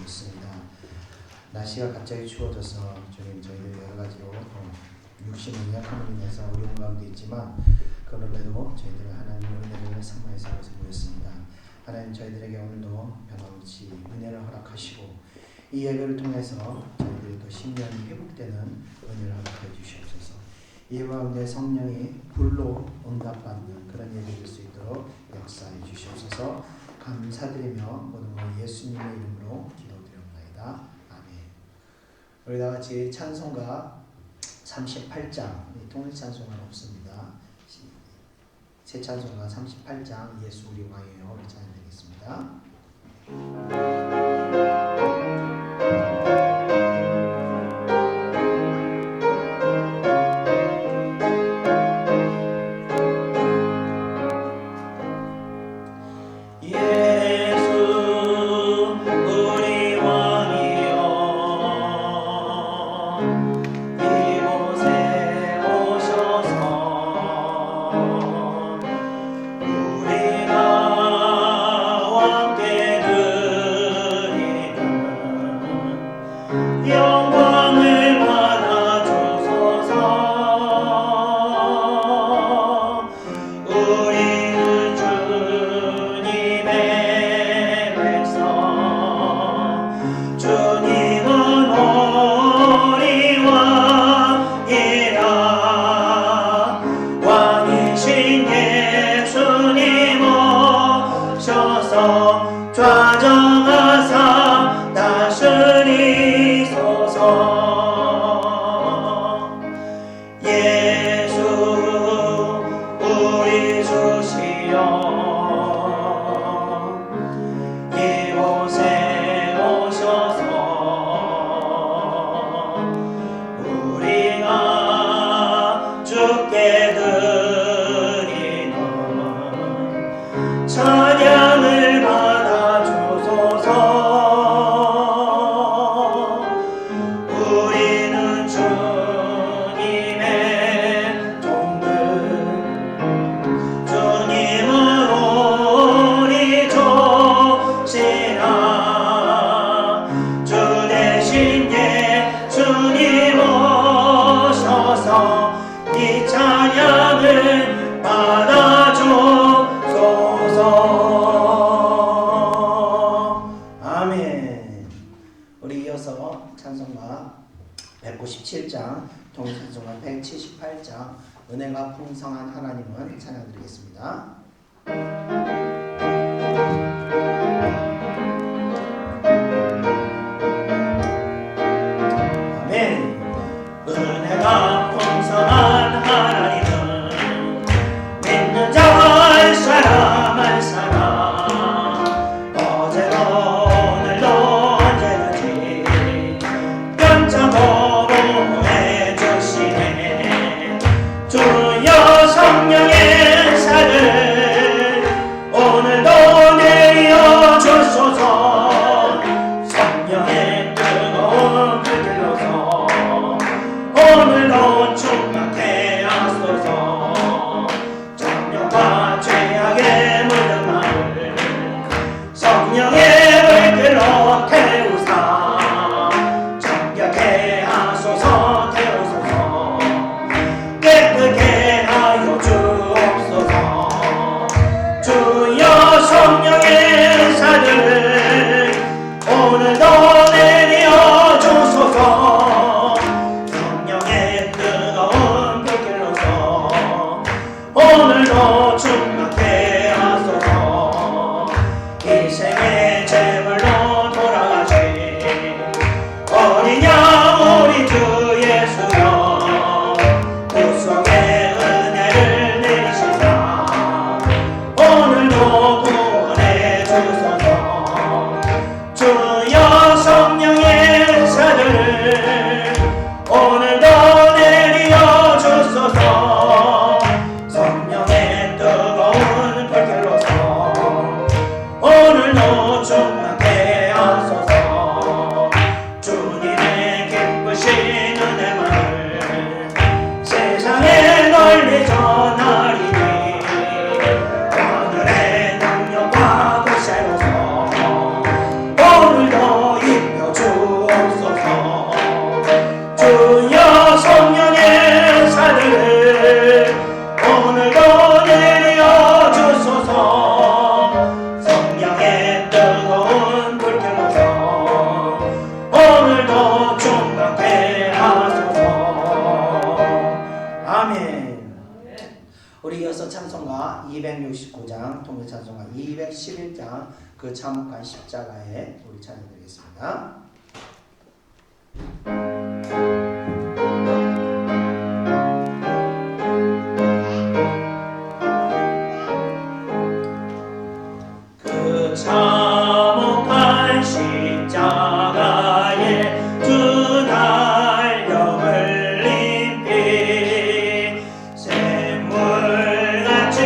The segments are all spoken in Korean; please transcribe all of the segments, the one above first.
있습니다. 날씨가 갑자기 추워져서 주님 저희들 여러 가지로 육신의 약함으로 인해서 어려운 가운데 있지만 그럼에도 저희들은 하나님의 은혜를 사모해서 이곳에 모였습니다. 하나님 저희들에게 오늘도 변함없이 은혜를 허락하시고 이 예배를 통해서 저희들이 또 심령이 회복되는 은혜를 허락해 주시옵소서. 이 예배 가운데 성령이 불로 응답받는 그런 예배 될 수 있도록 역사해 주시옵소서. 감사드리며 모든 것 예수님의 이름으로 기도드립니다. 아멘. 우리 다 같이 찬송가 38장, 통일 찬송가는 없습니다. 새 찬송가 38장 예수 우리 왕이여 우리 찬양 드리겠습니다. 찬송가 197장, 통일찬송가 178장 은혜가 풍성한 하나님은 찬양드리겠습니다. 아멘. 은혜가 풍성한 하나님은 믿는 자와 사람 한 사람 어제도 오늘도 언제든지 보호해 주시네. 주여 성령의 은사를 찬송가 269장, 통일 찬송가 211장 그 참혹한 십자가에 우리 찬양드리겠습니다. 그 참혹한 십자가에 주 달려 흘린 피 샘물같이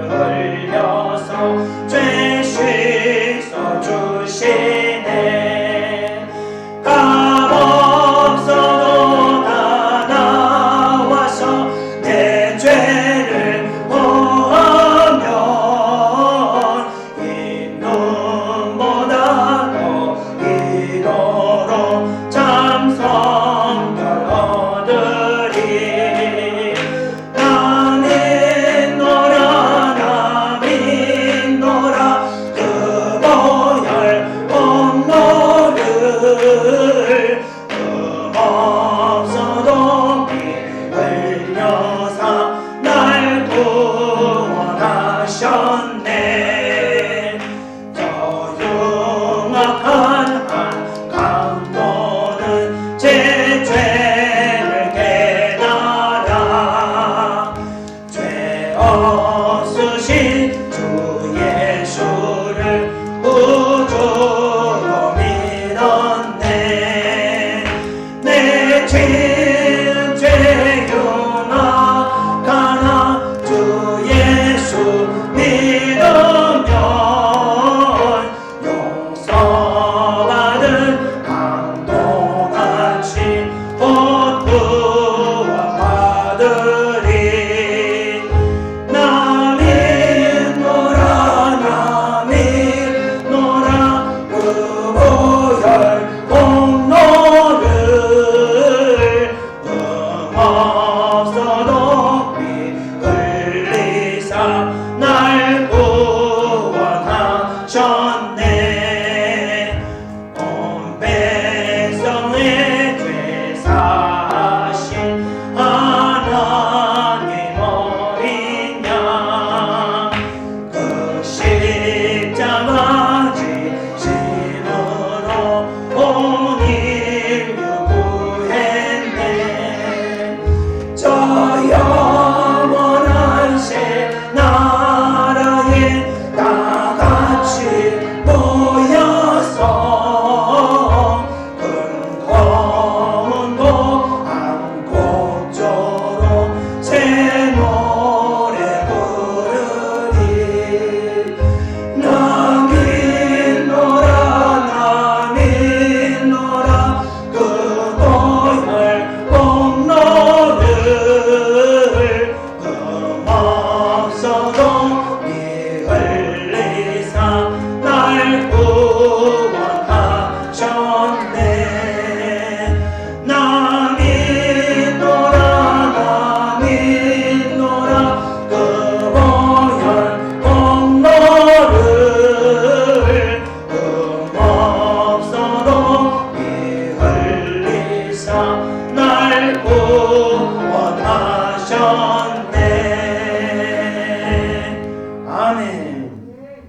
흘려서 죄 씻어 주시네. 값없어도 다 나와서 내 죄를 보하며 이 눈보다 더 이도록 참 성결 얻으리. 나 믿노라 나 믿노라 그 보혈 공로를 없어도 피 흘려서 날 구원하셨네. 저 흉악한 한 강도는 제 죄를 깨달아 죄 없으신 주 예수를 구주로 믿었네. 내 죄는 죄 흉악하나 주 예수 믿으면 용서받은 강도같이 곧 구원받으리. 나 믿노라 나 믿노라 그 보혈 공로를 없어도 피 흘리사 날 구원하셨네. 온 백성의 죄 사하신 하나님 어린 양 그 십자가 지심으로 온 인류 구했네. 저 영원한 새 나라에 다 같이 모여서 큰 검은고 한 곡조로 새 노래 부르리. 나 믿노라 나 믿노라 그 보혈 공로를 없어도 피 흘리사 날 구원하셨네. 나 믿노라 나 믿노라 그 보혈 공로를 없어도 피 흘리사 날 구원하셨네. 아멘.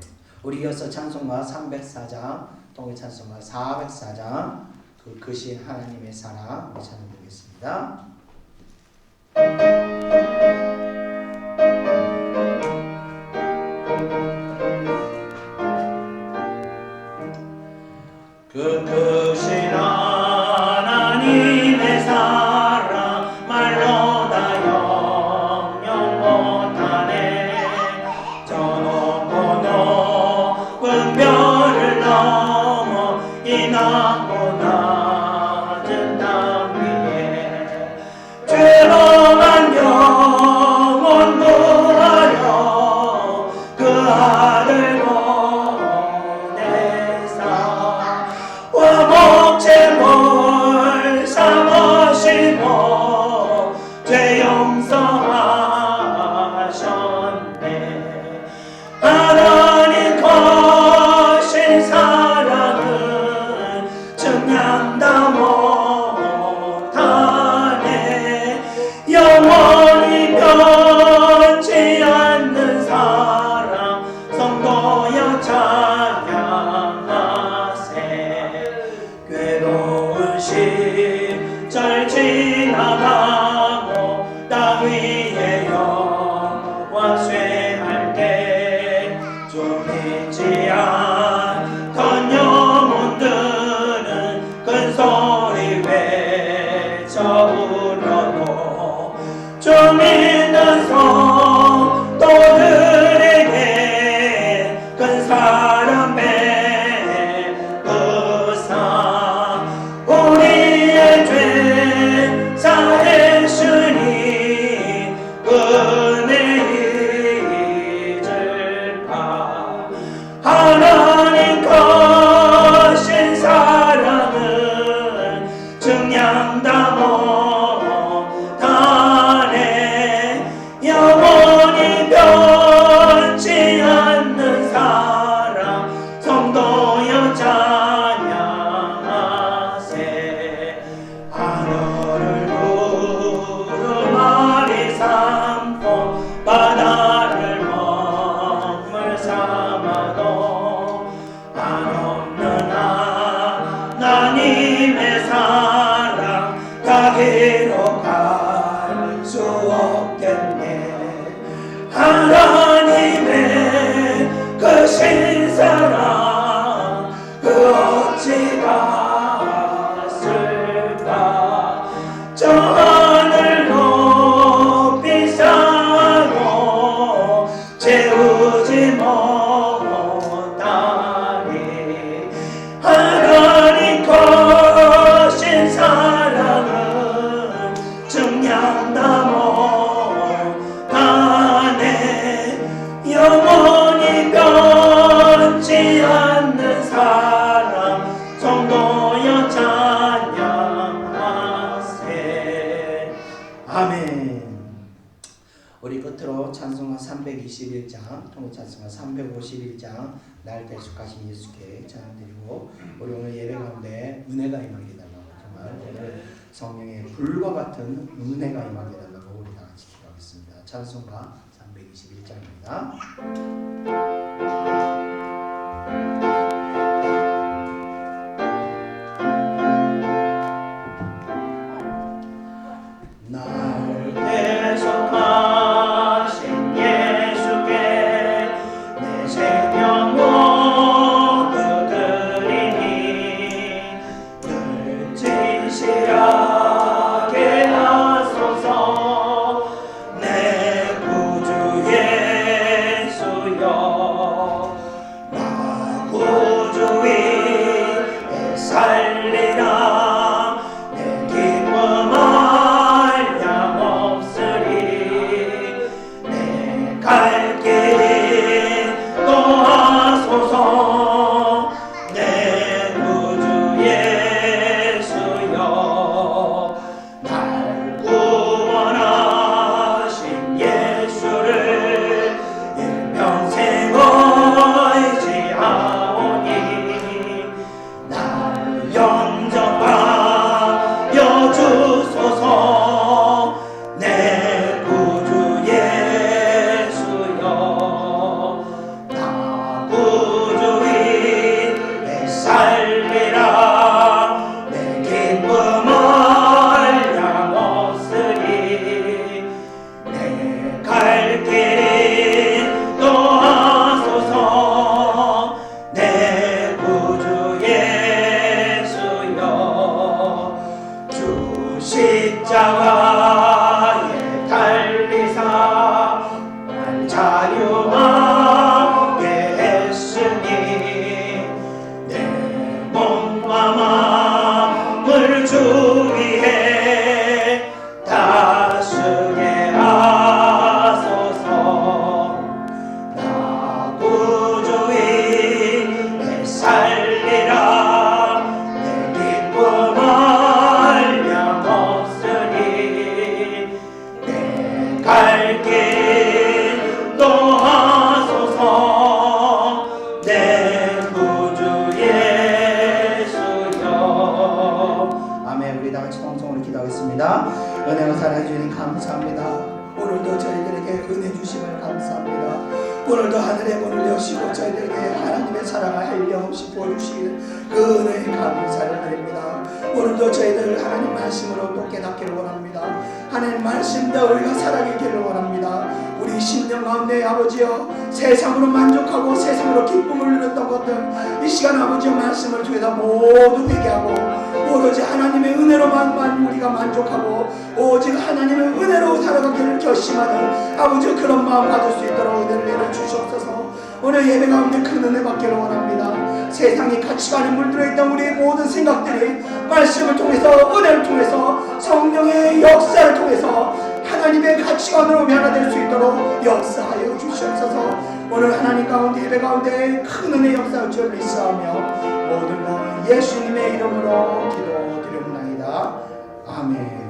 우리 이어서 찬송가 304장, 통일 찬송가 404장 그 크신 하나님의 사랑 우리 찬양드리겠습니다. 그 크신 하나님의 사랑 말로 다 영영 못하네. 저 높고 높은 별을 넘어 이 낮고 낮은 땅 위에 죄범한 영혼 구하려 그 아들 보내사 목재물 삼으시고 죄 용서하셨네. 하나님 거신 사랑은 증량 어찌 갔을까 저 하늘 높이 쌓고 채우지 못하리 하나님 거신 사랑은 증량다 못하네 영원히 변치 않는 사랑 성도여 찬양하세. 아멘. 우리 끝으로 찬송가 321장, 통일 찬송가 351장 날 대속하신 예수께 찬양드리고 우리 오늘 예배 가운데 은혜가 임하게 달라고 정말 오늘 성령의 불과 같은 은혜가 임하게 달라고 우리 다 같이 기도하겠습니다. 찬송가 321장입니다. 날 대속하신 예수께 내 생명 모두 드리니 늘 진실하게 하소서 내 구주 예수여 나 구주 위에 살리라 내 기쁨 갈 길 도와소서 내 구주 예수여 날 구원하신 예수를 일평생 의지하오니 날 영접하여 주소서 내 구주 나 구주 위에 살리라 내 기쁨을 양없으리 내 갈 길 도와소서 내 구주 예수여 주 십자가에 달리사 날 자유하게 했으니 내 몸과 마음을 주 위해 다스게 하소서 나 구주 위에 살리라 내 기쁨을 양없으니 내 갈 길 도와소서 내 구주 예수여. 아멘. 우리 다 같이 통성으로 기도하겠습니다. 은혜가 사랑해 주님 감사합니다. 오늘도 저희들에게 은혜 주심을 감사합니다. 오늘도 하늘의 문을 여시고 저희들에게 하나님의 사랑을 한량없이 보여주신 그 은혜에 감사를 드립니다. 오늘도 저희들 하나님 말씀으로 또 깨닫기를 원합니다. 하나님 말씀대로 우리가 살아가기를 원합니다. 우리 심령 가운데 아버지여 세상으로 만족하고 세상으로 기쁨을 누렸던 것들 이 시간 아버지여 말씀을 통해서 모두 회개하고 오로지 하나님의 은혜로만 우리가 만족하고 오직 하나님의 은혜로 살아가기를 결심하는 아버지여 그런 마음 가질 수 있도록 은혜를 내려주시옵소서. 오늘 예배 가운데 큰 은혜 받기를 원합니다. 세상이 가치관에 물들어 있던 우리의 모든 생각들이 말씀을 통해서 은혜를 통해서 성령의 역사를 통해서 하나님의 가치관으로 변화될 수 있도록 역사하여 주시옵소서. 오늘 하나님 가운데 예배 가운데 큰 은혜 역사를 주여 믿사하며 모든 것 예수님의 이름으로 기도드립니다. 아멘.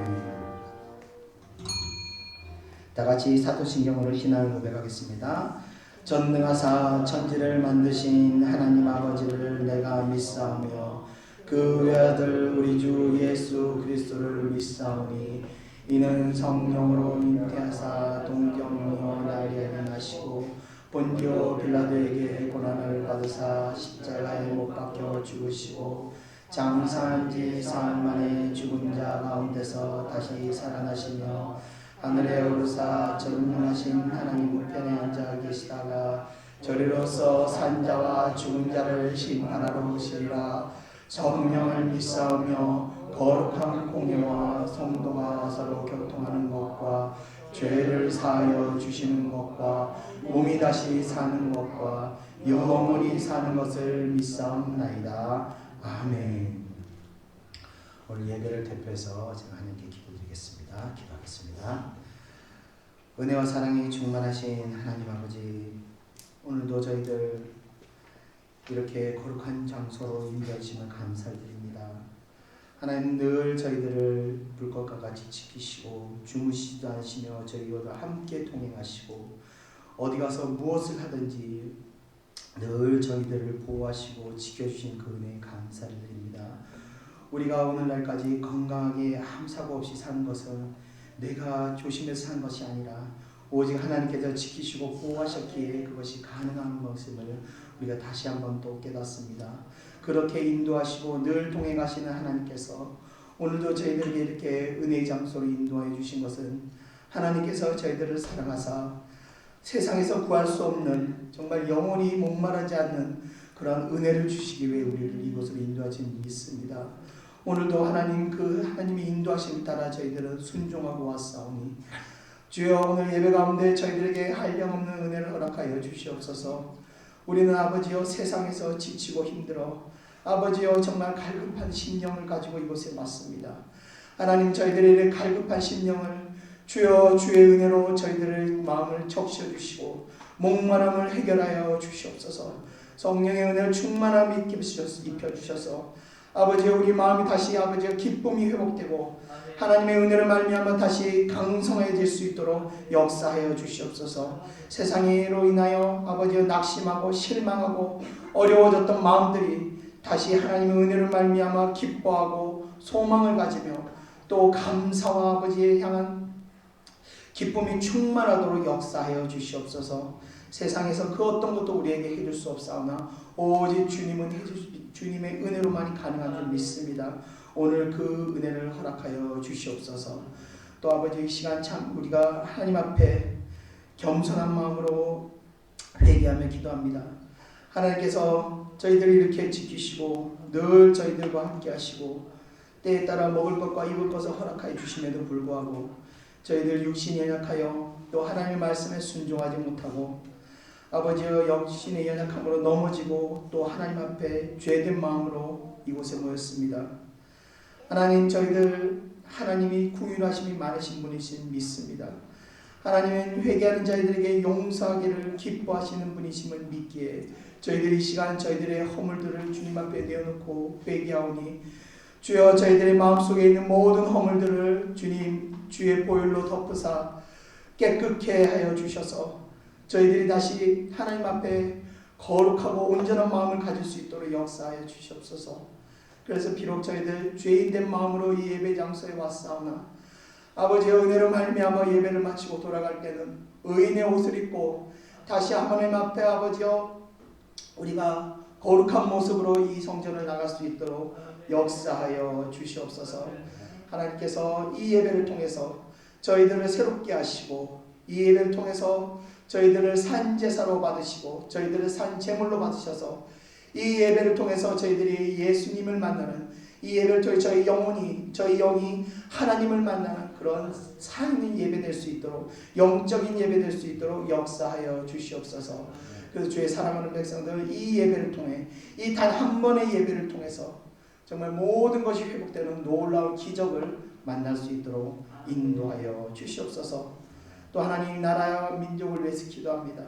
다같이 사도신경으로 신앙을 고백하겠습니다. 전능하사 천지를 만드신 하나님 아버지를 내가 믿사오며 그 외아들 우리 주 예수 그리스도를 믿사오니 이는 성령으로 잉태하사 동정녀 나리에 나시고 본디오 빌라도에게 고난을 받으사 십자가에 못 박혀 죽으시고 장사한 지 사흘 만에 죽은 자 가운데서 다시 살아나시며 하늘에 오르사 전능하신 하나님 우편에 앉아 계시다가 저리로서 산자와 죽은 자를 심판하러 오시리라. 성령을 믿사오며 거룩한 공예와 성도가 서로 교통하는 것과 죄를 사하여 주시는 것과 몸이 다시 사는 것과 영원히 사는 것을 믿사옵나이다. 아멘. 오늘 예배를 대표해서 제가 하나님께 기도드리겠습니다. 기도하겠습니다. 은혜와 사랑이 충만하신 하나님 아버지, 오늘도 저희들 이렇게 거룩한 장소로 인도하심을 감사드립니다. 하나님 늘 저희들을 불꽃과 같이 지키시고 주무시지도 않으시며 저희와 함께 동행하시고 어디 가서 무엇을 하든지 늘 저희들을 보호하시고 지켜주신 그 은혜에 감사를 드립니다. 우리가 오늘날까지 건강하게 아무 사고 없이 사는 것은 내가 조심해서 산 것이 아니라 오직 하나님께서 지키시고 보호하셨기에 그것이 가능한 것임을 우리가 다시 한번 또 깨닫습니다. 그렇게 인도하시고 늘 동행하시는 하나님께서 오늘도 저희들에게 이렇게 은혜의 장소로 인도하여 주신 것은 하나님께서 저희들을 사랑하사 세상에서 구할 수 없는 정말 영원히 목마르지 않는 그런 은혜를 주시기 위해 우리를 이곳으로 인도하신 믿습니다. 오늘도 하나님 그 하나님의 인도하심을 따라 저희들은 순종하고 왔사오니 주여 오늘 예배 가운데 저희들에게 한량없는 은혜를 허락하여 주시옵소서. 우리는 아버지여 세상에서 지치고 힘들어 아버지여 정말 갈급한 심령을 가지고 이곳에 왔습니다. 하나님 저희들의 갈급한 심령을 주여 주의 은혜로 저희들의 마음을 적셔 주시고 목마름을 해결하여 주시옵소서. 성령의 은혜를 충만함 입혀 주셔서 아버지 우리 마음이 다시 아버지의 기쁨이 회복되고 하나님의 은혜를 말미암아 다시 강성해질 수 있도록 역사하여 주시옵소서. 세상으로 인하여 아버지의 낙심하고 실망하고 어려워졌던 마음들이 다시 하나님의 은혜를 말미암아 기뻐하고 소망을 가지며 또 감사와 아버지에 향한 기쁨이 충만하도록 역사하여 주시옵소서. 세상에서 그 어떤 것도 우리에게 해줄 수 없사오나 오직 주님의 은혜로만이 가능한 줄 믿습니다. 오늘 그 은혜를 허락하여 주시옵소서. 또 아버지 이 시간 참 우리가 하나님 앞에 겸손한 마음으로 회개하며 기도합니다. 하나님께서 저희들을 이렇게 지키시고 늘 저희들과 함께 하시고 때에 따라 먹을 것과 입을 것을 허락하여 주심에도 불구하고 저희들 육신이 연약하여 또 하나님의 말씀에 순종하지 못하고 아버지의 육신의 연약함으로 넘어지고 또 하나님 앞에 죄된 마음으로 이곳에 모였습니다. 하나님 저희들 하나님이 긍휼하심이 많으신 분이신 믿습니다. 하나님은 회개하는 자들에게 용서하기를 기뻐하시는 분이심을 믿기에 저희들이 이 시간 저희들의 허물들을 주님 앞에 내어놓고 회개하오니 주여 저희들의 마음속에 있는 모든 허물들을 주님 주의 보혈로 덮으사 깨끗게 하여 주셔서 저희들이 다시 하나님 앞에 거룩하고 온전한 마음을 가질 수 있도록 역사하여 주시옵소서. 그래서 비록 저희들 죄인된 마음으로 이 예배 장소에 왔사오나 아버지의 은혜로 말미암아 예배를 마치고 돌아갈 때는 의인의 옷을 입고 다시 하나님 앞에 아버지여 우리가 거룩한 모습으로 이 성전을 나갈 수 있도록 역사하여 주시옵소서. 하나님께서 이 예배를 통해서 저희들을 새롭게 하시고 이 예배를 통해서 저희들을 산제사로 받으시고 저희들을 산제물로 받으셔서 이 예배를 통해서 저희들이 예수님을 만나는 이 예배를 통해 저희 영이 하나님을 만나는 그런 삶의 예배 될 수 있도록 영적인 예배 될 수 있도록 역사하여 주시옵소서. 그래서 주의 사랑하는 백성들 이 예배를 통해 이 단 한 번의 예배를 통해서 정말 모든 것이 회복되는 놀라운 기적을 만날 수 있도록 인도하여 주시옵소서. 또 하나님 나라와 민족을 위해서 기도합니다.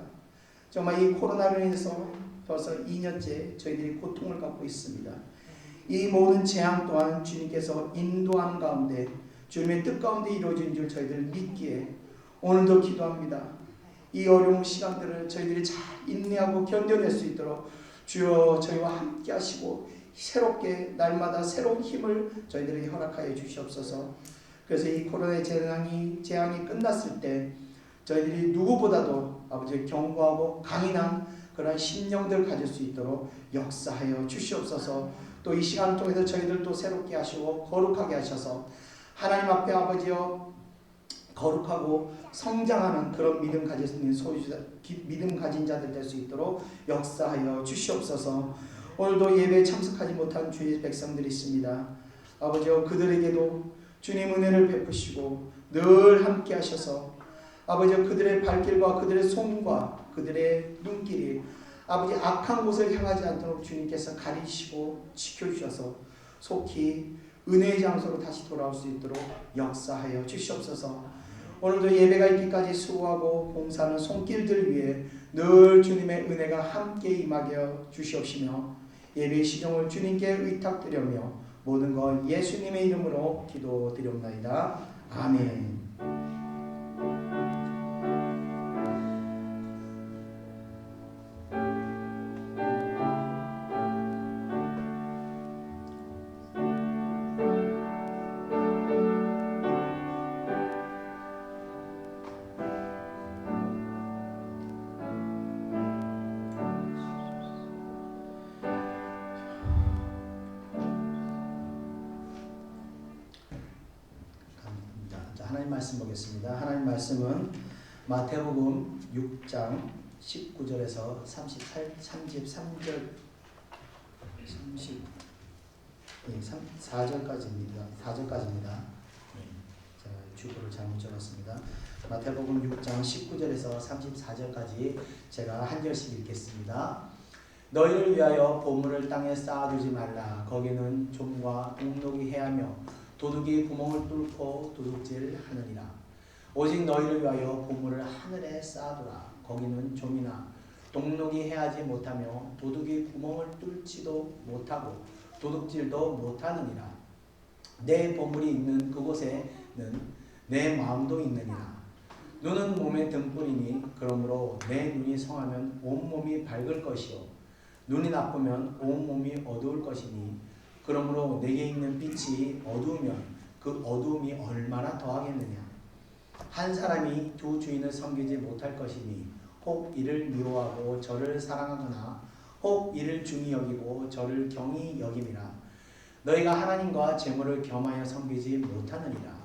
정말 이 코로나로 인해서 벌써 2년째 저희들이 고통을 갖고 있습니다. 이 모든 재앙 또한 주님께서 인도하는 가운데 주님의 뜻 가운데 이루어진 줄 저희들 믿기에 오늘도 기도합니다. 이 어려운 시간들을 저희들이 잘 인내하고 견뎌낼 수 있도록 주여 저희와 함께 하시고 새롭게 날마다 새로운 힘을 저희들에게 허락하여 주시옵소서. 그래서 이 코로나의 재앙이 끝났을 때 저희들이 누구보다도 아버지 견고하고 강인한 그런 심령들 가질 수 있도록 역사하여 주시옵소서. 또 이 시간을 통해서 저희들도 새롭게 하시고 거룩하게 하셔서 하나님 앞에 아버지여 거룩하고 성장하는 그런 믿음 가진 소유자, 믿음 가진 자들 될 수 있도록 역사하여 주시옵소서. 오늘도 예배에 참석하지 못한 주의 백성들이 있습니다. 아버지여, 그들에게도 주님 은혜를 베푸시고 늘 함께 하셔서 아버지여, 그들의 발길과 그들의 손과 그들의 눈길이 아버지 악한 곳을 향하지 않도록 주님께서 가리시고 지켜주셔서 속히 은혜의 장소로 다시 돌아올 수 있도록 역사하여 주시옵소서. 오늘도 예배가 있기까지 수고하고 봉사하는 손길들 위에 늘 주님의 은혜가 함께 임하게 주시옵시며 예배의 시종을 주님께 의탁드리며 모든 것 예수님의 이름으로 기도드리옵나이다. 아멘. 하나님 말씀 보겠습니다. 하나님 말씀은 마태복음 6장 19절에서 33절 4절까지입니다. 4절까지입니다. 제가 주보를 잘못 적었습니다. 마태복음 6장 19절에서 34절까지 제가 한 절씩 읽겠습니다. 너희를 위하여 보물을 땅에 쌓아두지 말라. 거기는 좀과 동록이 해하며 도둑이 구멍을 뚫고 도둑질하느니라. 오직 너희를 위하여 보물을 하늘에 쌓아두라. 거기는 좀이나 동록이 해하지 못하며 도둑이 구멍을 뚫지도 못하고 도둑질도 못하느니라. 내 보물이 있는 그곳에는 내 마음도 있느니라. 눈은 몸의 등불이니 그러므로 내 눈이 성하면 온몸이 밝을 것이요 눈이 나쁘면 온몸이 어두울 것이니 그러므로 내게 있는 빛이 어두우면 그 어두움이 얼마나 더하겠느냐. 한 사람이 두 주인을 섬기지 못할 것이니 혹 이를 미워하고 저를 사랑하거나 혹 이를 중히 여기고 저를 경히 여김이라. 너희가 하나님과 재물을 겸하여 섬기지 못하느니라.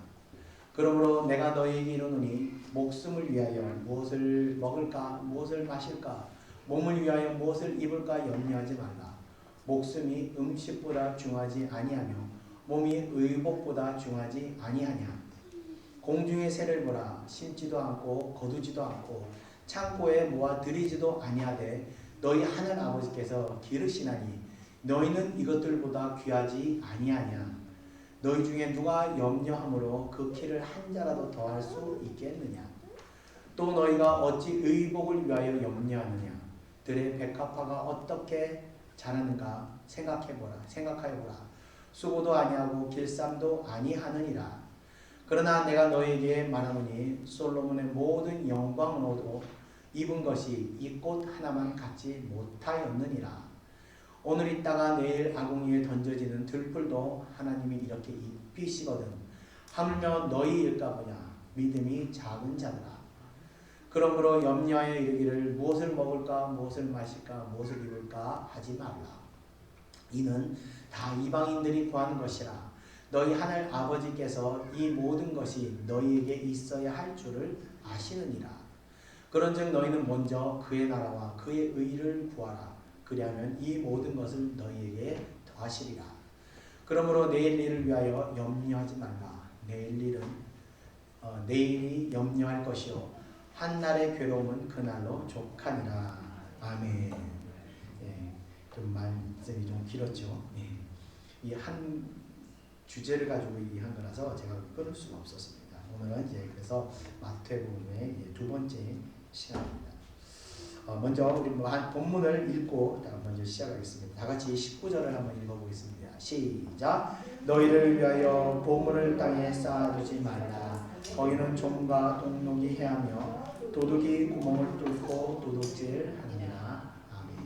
그러므로 내가 너희에게 이르노니 목숨을 위하여 무엇을 먹을까 무엇을 마실까 몸을 위하여 무엇을 입을까 염려하지 말라. 목숨이 음식보다 중하지 아니하며 몸이 의복보다 중하지 아니하냐. 공중의 새를 보라. 심지도 않고 거두지도 않고 창고에 모아 들이지도 아니하되 너희 하늘 아버지께서 기르시나니 너희는 이것들보다 귀하지 아니하냐. 너희 중에 누가 염려함으로 그 키를 한 자라도 더할 수 있겠느냐. 또 너희가 어찌 의복을 위하여 염려하느냐. 들의 백합화가 어떻게 자라는가 생각하여보라. 수고도 아니하고 길쌈도 아니하느니라. 그러나 내가 너희에게 말하노니 솔로몬의 모든 영광으로도 입은 것이 이 꽃 하나만 갖지 못하였느니라. 오늘 있다가 내일 아궁이에 던져지는 들풀도 하나님이 이렇게 입히시거든 하물며 너희일까 보냐. 믿음이 작은 자들아. 그러므로 염려하여 이르기를 무엇을 먹을까 무엇을 마실까 무엇을 입을까 하지 말라. 이는 다 이방인들이 구하는 것이라. 너희 하늘 아버지께서 이 모든 것이 너희에게 있어야 할 줄을 아시느니라. 그런즉 너희는 먼저 그의 나라와 그의 의를 구하라. 그리하면 이 모든 것을 너희에게 더하시리라. 그러므로 내일 일을 위하여 염려하지 말라. 내일이 염려할 것이요 한날의 괴로움은 그날로 족하니라. 아멘. 예, 좀 말씀이 좀 길었죠. 예, 이 한 주제를 가지고 얘기한 거라서 제가 끊을 수가 없었습니다. 오늘은 이제 그래서 마태복음의 두 번째 시간입니다. 먼저 우리 본문을 읽고 먼저 시작하겠습니다. 다 같이 19절을 한번 읽어보겠습니다. 시작. 너희를 위하여 보물을 땅에 쌓아두지 말라. 거기는 좀과 동록이 해하며 도둑이 구멍을 뚫고 도둑질하느니라. 아멘.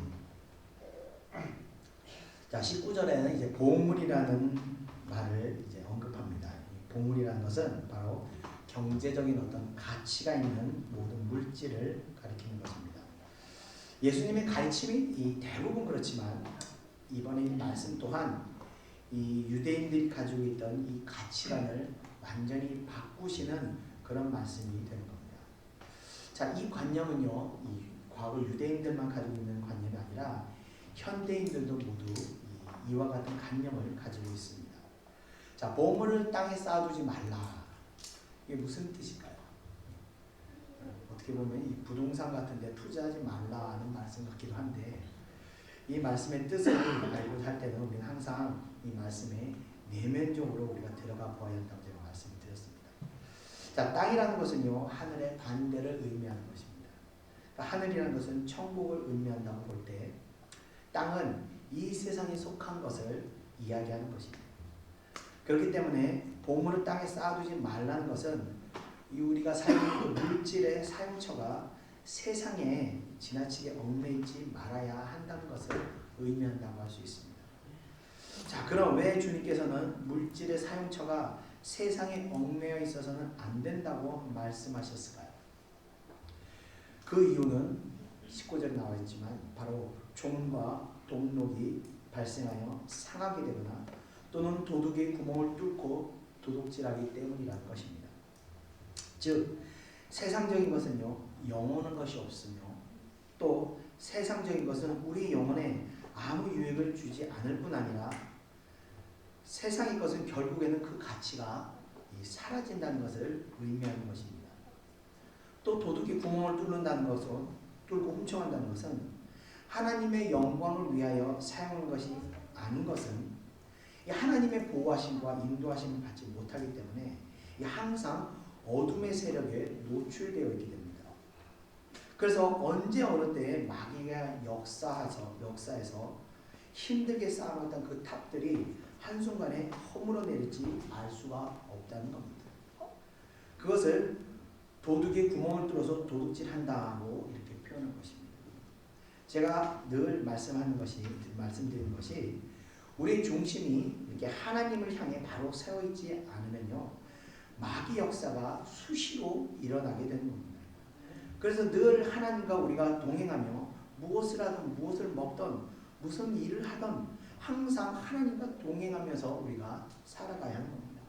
자, 19절에는 이제 보물이라는 말을 이제 언급합니다. 보물이라는 것은 바로 경제적인 어떤 가치가 있는 모든 물질을 가리키는 것입니다. 예수님의 가르침이 이 대부분 그렇지만 이번에 이 말씀 또한 이 유대인들이 가지고 있던 이 가치관을 완전히 바꾸시는 그런 말씀이 되는 겁니다. 자, 이 관념은요, 이 과거 유대인들만 가지고 있는 관념이 아니라 현대인들도 모두 이와 같은 관념을 가지고 있습니다. 자, 보물을 땅에 쌓아두지 말라. 이게 무슨 뜻일까요? 어떻게 보면 이 부동산 같은 데 투자하지 말라는 말씀 같기도 한데, 이 말씀의 뜻을 알고 할 때는 우리는 항상 이 말씀에 내면적으로 우리가 들어가 보아야 한다고 제가 말씀을 드렸습니다. 자, 땅이라는 것은요, 하늘의 반대를 의미하는 것입니다. 그러니까 하늘이라는 것은 천국을 의미한다고 볼 때, 땅은 이 세상에 속한 것을 이야기하는 것입니다. 그렇기 때문에 보물을 땅에 쌓아두지 말라는 것은 우리가 사용하는 물질의 사용처가 세상에 지나치게 얽매이지 말아야 한다는 것을 의미한다고 할 수 있습니다. 자, 그럼 왜 주님께서는 물질의 사용처가 세상에 얽매여 있어서는 안 된다고 말씀하셨을까요? 그 이유는 19절에 나와 있지만 바로 종과 동록이 발생하여 상하게 되거나 또는 도둑의 구멍을 뚫고 도둑질하기 때문이라는 것입니다. 즉 세상적인 것은요, 영원한 것이 없으며 또 세상적인 것은 우리 영혼에 아무 유익을 주지 않을 뿐 아니라 세상의 것은 결국에는 그 가치가 사라진다는 것을 의미하는 것입니다. 또 도둑이 구멍을 뚫는다는 것은, 뚫고 훔쳐간다는 것은 하나님의 영광을 위하여 사용하는 것이 아닌 것은 하나님의 보호하심과 인도하심을 받지 못하기 때문에 항상 어둠의 세력에 노출되어 있게 됩니다. 그래서 언제 어느 때에 마귀가 역사에서 힘들게 쌓아놨던 그 탑들이 한순간에 허물어내릴지 알 수가 없다는 겁니다. 그것을 도둑의 구멍을 뚫어서 도둑질한다고 이렇게 표현한 것입니다. 제가 늘 말씀드리는 것이 우리의 중심이 이렇게 하나님을 향해 바로 세워있지 않으면요, 마귀 역사가 수시로 일어나게 되는 겁니다. 그래서 늘 하나님과 우리가 동행하며 무엇을 하든 무엇을 먹든 무슨 일을 하든 항상 하나님과 동행하면서 우리가 살아가야 하는 겁니다.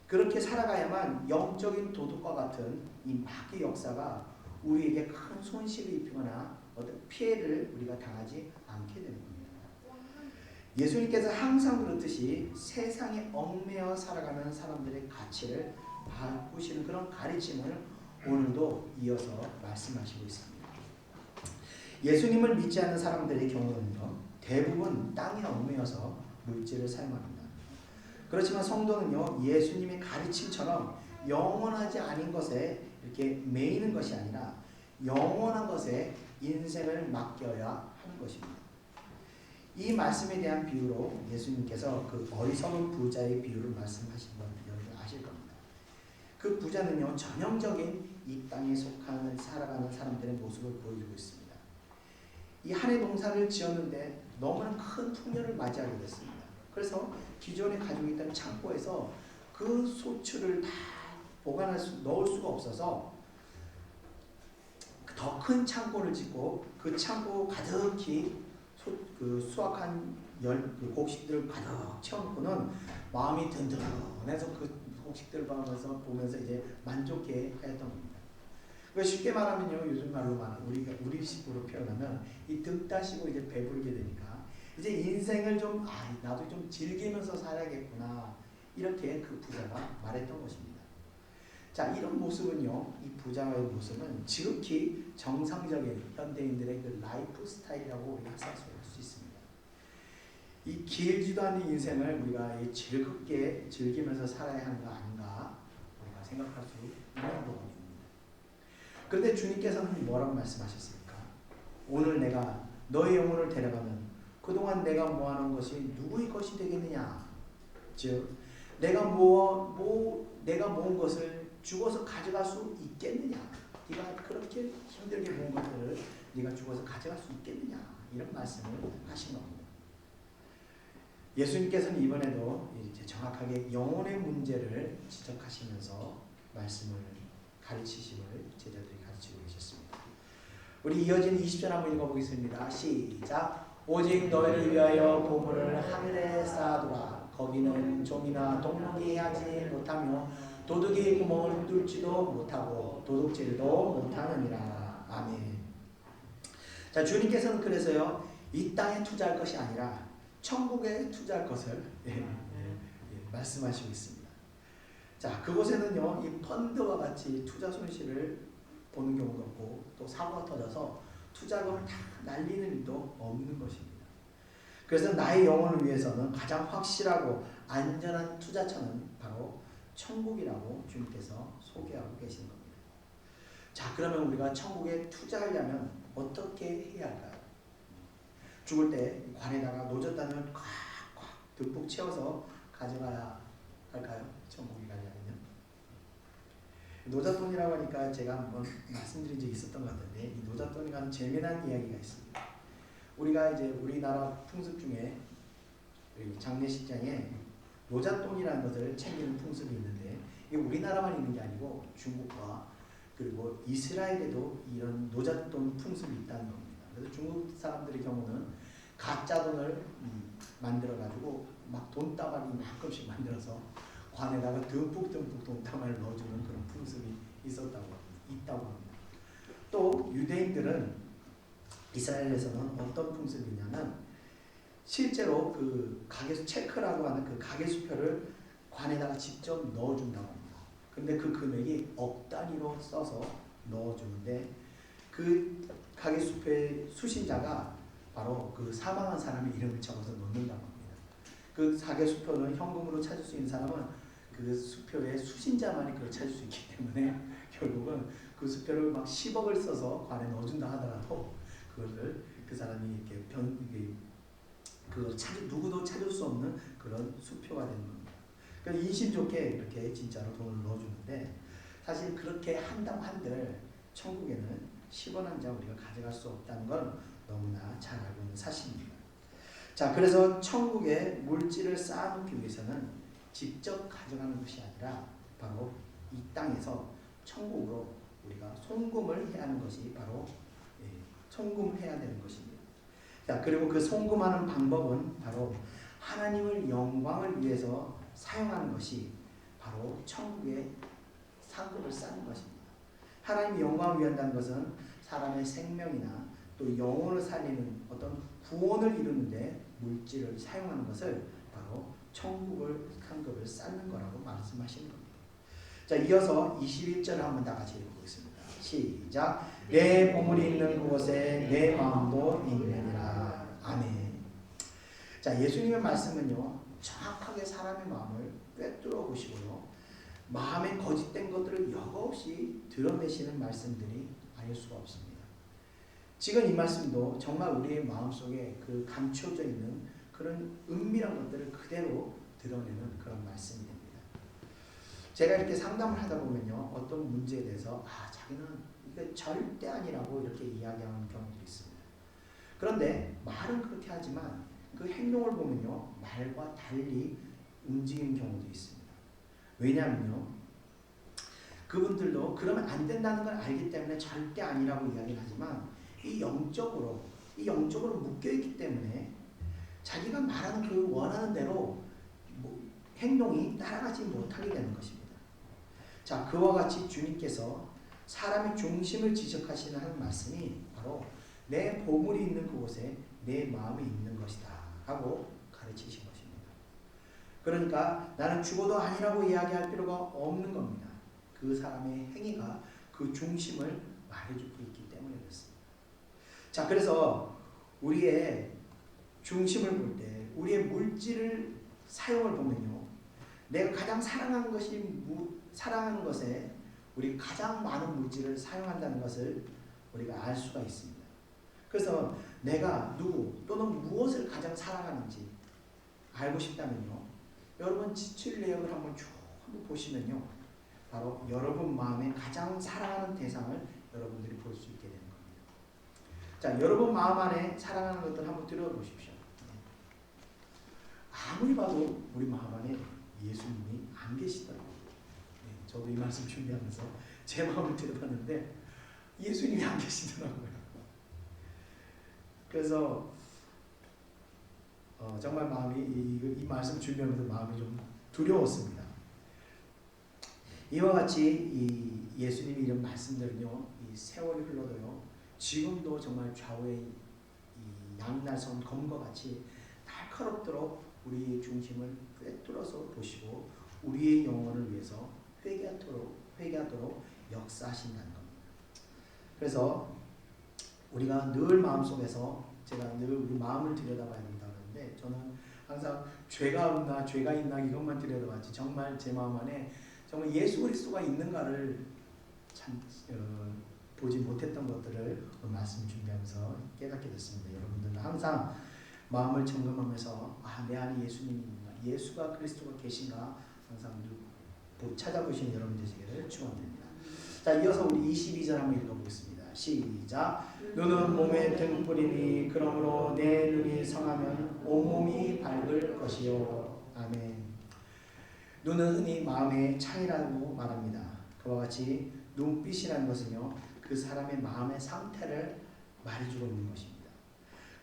그렇게 살아가야만 영적인 도둑과 같은 이 마귀 역사가 우리에게 큰 손실을 입히거나 어떤 피해를 우리가 당하지 않게 되는 겁니다. 예수님께서 항상 그렇듯이 세상에 얽매여 살아가는 사람들의 가치를 바꾸시는 그런 가르침을 오늘도 이어서 말씀하시고 있습니다. 예수님을 믿지 않는 사람들의 경우는요, 대부분 땅에 얽매여서 물질을 사용합니다. 그렇지만 성도는요, 예수님의 가르침처럼 영원하지 않은 것에 이렇게 매이는 것이 아니라 영원한 것에 인생을 맡겨야 하는 것입니다. 이 말씀에 대한 비유로 예수님께서 그 어리석은 부자의 비유를 말씀하신 건 여러분 아실 겁니다. 그 부자는요, 전형적인 이 땅에 살아가는 사람들의 모습을 보여주고 있습니다. 이 한 해 농사를 지었는데 너무나 큰 풍년을 맞이하게 됐습니다. 그래서 기존에 가지고 있던 창고에서 그 소출을 다 넣을 수가 없어서 더 큰 창고를 짓고 그 창고 가득히 수확한 곡식들을 가득 채워놓고는 마음이 든든해서 그 곡식들을 보면서 이제 만족해 하였던 겁니다. 쉽게 말하면요, 요즘 말로 우리 식으로 표현하면 이 등 따시고 이제 배부르게 되니까 이제 인생을 나도 좀 즐기면서 살아야겠구나, 이렇게 그 부자가 말했던 것입니다. 자, 이런 모습은요, 이 부자의 모습은 지극히 정상적인 현대인들의 그 라이프 스타일이라고 우리가 할 수 있습니다. 이 길지도 않은 인생을 우리가 즐겁게 즐기면서 살아야 하는 거 아닌가 우리가 생각할 수 있는 부분입니다. 그런데 주님께서는 뭐라고 말씀하셨습니까? 오늘 내가 너의 영혼을 데려가면 그동안 내가 모아놓은 것이 누구의 것이 되겠느냐? 즉 내가 모은 것을 죽어서 가져갈 수 있겠느냐? 네가 그렇게 힘들게 모은 것들을 네가 죽어서 가져갈 수 있겠느냐? 이런 말씀을 하신 겁니다. 예수님께서는 이번에도 이제 정확하게 영혼의 문제를 지적하시면서 말씀을 가르치심을 제자들이 가르치고 계셨습니다. 우리 이어진 20절 한번 읽어보겠습니다. 시작. 오직 너희를 위하여 보물을 하늘에 쌓아두라. 거기는 종이나 동록이 하지 못하며 도둑이 구멍을 뚫지도 못하고 도둑질도 못하느니라. 아멘. 자, 주님께서는 그래서요, 이 땅에 투자할 것이 아니라 천국에 투자할 것을 말씀하시고 있습니다. 자, 그곳에는요, 이 펀드와 같이 투자 손실을 보는 경우도 없고, 또 사고가 터져서 투자금을 다 날리는 일도 없는 것입니다. 그래서 나의 영혼을 위해서는 가장 확실하고 안전한 투자처는 바로 천국이라고 주님께서 소개하고 계시는 겁니다. 자, 그러면 우리가 천국에 투자하려면 어떻게 해야 할까요? 죽을 때 관에다가 노젓단을 꽉꽉 듬뿍 채워서 가져가야 할까요? 천국에 가려면요. 노잣돈이라고 하니까 제가 한번 말씀드린 적이 있었던 것 같은데, 이 노잣돈에 관한 재미난 이야기가 있습니다. 우리가 이제 우리나라 풍습 중에 장례식장에 노잣돈이라는 것을 챙기는 풍습이 있는데, 이게 우리나라만 있는 게 아니고 중국과 그리고 이스라엘에도 이런 노잣돈 풍습이 있다는 겁니다. 그래서 중국 사람들의 경우는 가짜 돈을 만들어 가지고 막 돈다발이 만큼씩 만들어서 관에다가 듬뿍 돈다발을 넣어주는 그런 풍습이 있다고 합니다. 또 유대인들은 이스라엘에서는 어떤 풍습이 있냐면, 실제로 그 가계수 체크라고 하는 그 가계수표를 관에다가 직접 넣어준다고 합니다. 근데 그 금액이 억 단위로 써서 넣어주는데, 그 가계수표의 수신자가 바로 그 사망한 사람의 이름을 적어서 넣는다고 합니다. 그 가계수표는 현금으로 찾을 수 있는 사람은 그 수표의 수신자만이 그걸 찾을 수 있기 때문에 결국은 그 수표를 막 10억을 써서 관에 넣어준다 하더라도 그것을 그 사람이 이렇게 누구도 찾을 수 없는 그런 수표가 되는 겁니다. 그러니까 인심 좋게 이렇게 진짜로 돈을 넣어주는데, 사실 그렇게 한다고 한들 천국에는 10원 한 장 우리가 가져갈 수 없다는 건 너무나 잘 알고 있는 사실입니다. 자, 그래서 천국에 물질을 쌓아놓기 위해서는 직접 가져가는 것이 아니라 바로 이 땅에서 천국으로 우리가 송금을 해야 하는 것이 바로 송금해야 되는 것입니다. 자, 그리고 그 송금하는 방법은 바로 하나님을 영광을 위해서 사용하는 것이 바로 천국에 상급을 쌓는 것입니다. 하나님의 영광을 위한다는 것은 사람의 생명이나 또 영혼을 살리는 어떤 구원을 이루는데 물질을 사용하는 것을 바로 천국을 상급을 쌓는 거라고 말씀하시는 겁니다. 자, 이어서 21절 한번 다 같이 읽어보겠습니다. 시작. 내 보물이 있는 그곳에 내 마음도 있느니라. 아멘. 자, 예수님의 말씀은요, 정확하게 사람의 마음을 꿰뚫어 보시고요, 마음에 거짓된 것들을 여과없이 드러내시는 말씀들이 아닐 수가 없습니다. 지금 이 말씀도 정말 우리의 마음속에 그 감춰져 있는 그런 은밀한 것들을 그대로 드러내는 그런 말씀이 됩니다. 제가 이렇게 상담을 하다 보면요, 어떤 문제에 대해서 자기는 이게 절대 아니라고 이렇게 이야기하는 경우도 있습니다. 그런데 말은 그렇게 하지만 그 행동을 보면요, 말과 달리 움직이는 경우도 있습니다. 왜냐하면요, 그분들도 그러면 안 된다는 걸 알기 때문에 절대 아니라고 이야기를 하지만 이 영적으로 묶여있기 때문에 자기가 말하는 그 원하는 대로 행동이 따라가지 못하게 되는 것입니다. 자, 그와 같이 주님께서 사람의 중심을 지적하시는 한 말씀이 바로 내 보물이 있는 그곳에 내 마음이 있는 것이다 하고 가르치신 것입니다. 그러니까 나는 죽어도 아니라고 이야기할 필요가 없는 겁니다. 그 사람의 행위가 그 중심을 말해주고 있기 때문에 그렇습니다. 자, 그래서 우리의 중심을 볼 때, 우리의 물질을 사용을 보면요, 내가 가장 사랑하는 것에 우리 가장 많은 물질을 사용한다는 것을 우리가 알 수가 있습니다. 그래서 내가 누구 또는 무엇을 가장 사랑하는지 알고 싶다면요, 여러분 지출 내역을 한번 쭉 보시면요, 바로 여러분 마음에 가장 사랑하는 대상을 여러분들이 볼 수 있게 되는 겁니다. 자, 여러분 마음 안에 사랑하는 것들 한번 들어보십시오. 아무리 봐도 우리 마음 안에 예수님이 안 계시더라고요. 저도 이 말씀 준비하면서 제 마음을 들어봤는데 예수님이 안 계시더라고요. 그래서 정말 마음이 이 말씀 준비하면서 마음이 좀 두려웠습니다. 이와 같이 이 예수님이 이런 말씀들은요, 이 세월이 흘러도요 지금도 정말 좌우의 이 양날선 검과 같이 날카롭도록 우리의 중심을 꿰뚫어서 보시고 우리의 영혼을 위해서 회개하도록 역사하신다는 겁니다. 그래서 우리가 늘 마음속에서 제가 늘 우리 마음을 들여다봐야 된다 그러는데 저는 항상 죄가 없나 죄가 있나 이것만 들여다봤지 정말 제 마음 안에 정말 예수 그리스도가 있는가를 참 보지 못했던 것들을 오늘 말씀 준비하면서 깨닫게 됐습니다. 여러분들은 항상 마음을 점검하면서 내 안에 예수님이 있는가, 예수가 그리스도가 계신가 항상 찾아보시는 여러분 되시기를 축원드립니다. 자, 이어서 우리 22절 한번 읽어보겠습니다. 시작. 눈은 몸의 등불이니 그러므로 내 눈이 성하면 온몸이 밝을 것이요. 아멘. 눈은 흔히 마음의 창이라고 말합니다. 그와 같이 눈빛이라는 것은요, 그 사람의 마음의 상태를 말해주고 있는 것입니다.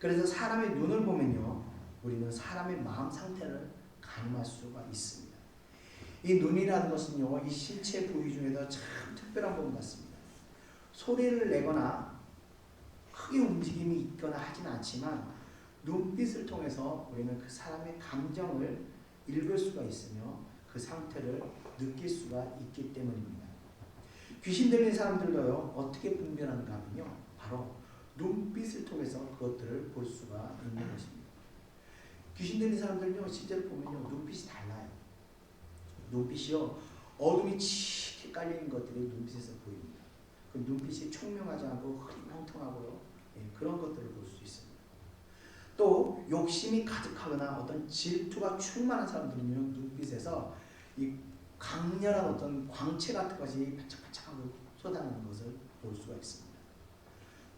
그래서 사람의 눈을 보면요, 우리는 사람의 마음 상태를 가늠할 수가 있습니다. 이 눈이라는 것은요, 이 신체 부위 중에서 참 특별한 부분 같습니다. 소리를 내거나 크게 움직임이 있거나 하지는 않지만 눈빛을 통해서 우리는 그 사람의 감정을 읽을 수가 있으며 그 상태를 느낄 수가 있기 때문입니다. 귀신 들린 사람들도요, 어떻게 분별하는가 하면요, 바로 눈빛을 통해서 그것들을 볼 수가 있는 것입니다. 귀신 들린 사람들은요, 실제로 보면요, 눈빛이 달라요. 눈빛이요, 어둠이 짙게 깔리는 것들이 눈빛에서 보입니다. 그 눈빛이 총명하지 않고 흐리멍텅하고요, 그런 것들을 볼 수 있습니다. 또 욕심이 가득하거나 어떤 질투가 충만한 사람들은요, 눈빛에서 이 강렬한 어떤 광채 같은 것이 반짝반짝하고 쏟아나는 것을 볼 수가 있습니다.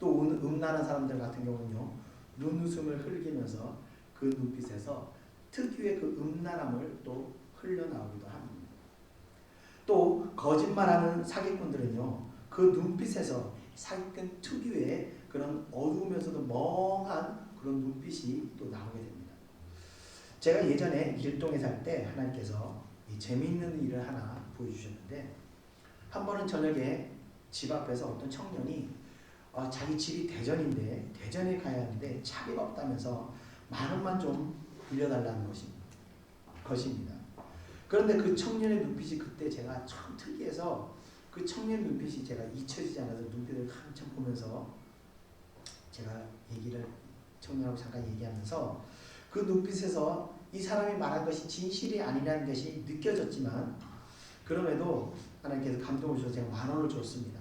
또 음란한 사람들 같은 경우는요, 눈웃음을 흘리면서 그 눈빛에서 특유의 그 음란함을 또 흘러나오기도 합니다. 또 거짓말하는 사기꾼들은요, 그 눈빛에서 사기꾼 특유의 그런 어두우면서도 멍한 그런 눈빛이 또 나오게 됩니다. 제가 예전에 일동에 살 때 하나님께서 이 재미있는 일을 하나 보여주셨는데, 한 번은 저녁에 집 앞에서 어떤 청년이 자기 집이 대전인데 대전에 가야 하는데 차비가 없다면서 10,000원만 좀 빌려달라는 것입니다. 그런데 그 청년의 눈빛이 그때 제가 참 특이해서 그 청년 눈빛이 제가 잊혀지지 않아서 눈빛을 한참 보면서 제가 청년하고 잠깐 얘기하면서 그 눈빛에서 이 사람이 말한 것이 진실이 아니라는 것이 느껴졌지만 그럼에도 하나님께서 감동을 주셔서 제가 10,000원을 줬습니다.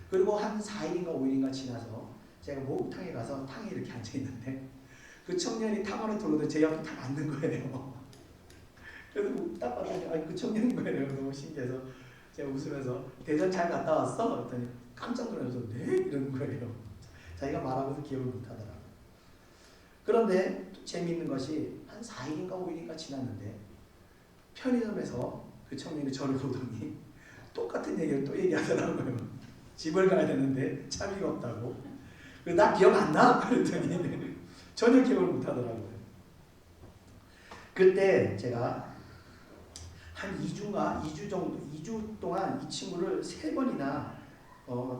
그리고 한 4일인가 5일인가 지나서 제가 목욕탕에 가서 탕에 이렇게 앉아있는데 그 청년이 탕 안에 들어오더니 제 옆에 탁 앉는 거예요. 그래서 딱 봤더니 그 청년인 거예요. 너무 신기해서 제가 웃으면서 대전 잘 갔다 왔어? 그랬더니 깜짝 놀라면서 네? 이러는 거예요. 자기가 말하고도 기억을 못하더라고요. 그런데 또 재미있는 것이 한 4일인가 5일인가 지났는데 편의점에서 그 청년이 저를 보더니 똑같은 얘기를 또 얘기하더라고요. 집을 가야 되는데 차비가 없다고. 나 기억 안 나? 그랬더니 전혀 기억을 못하더라고요. 그때 제가 한 2주 동안 이 친구를 3번이나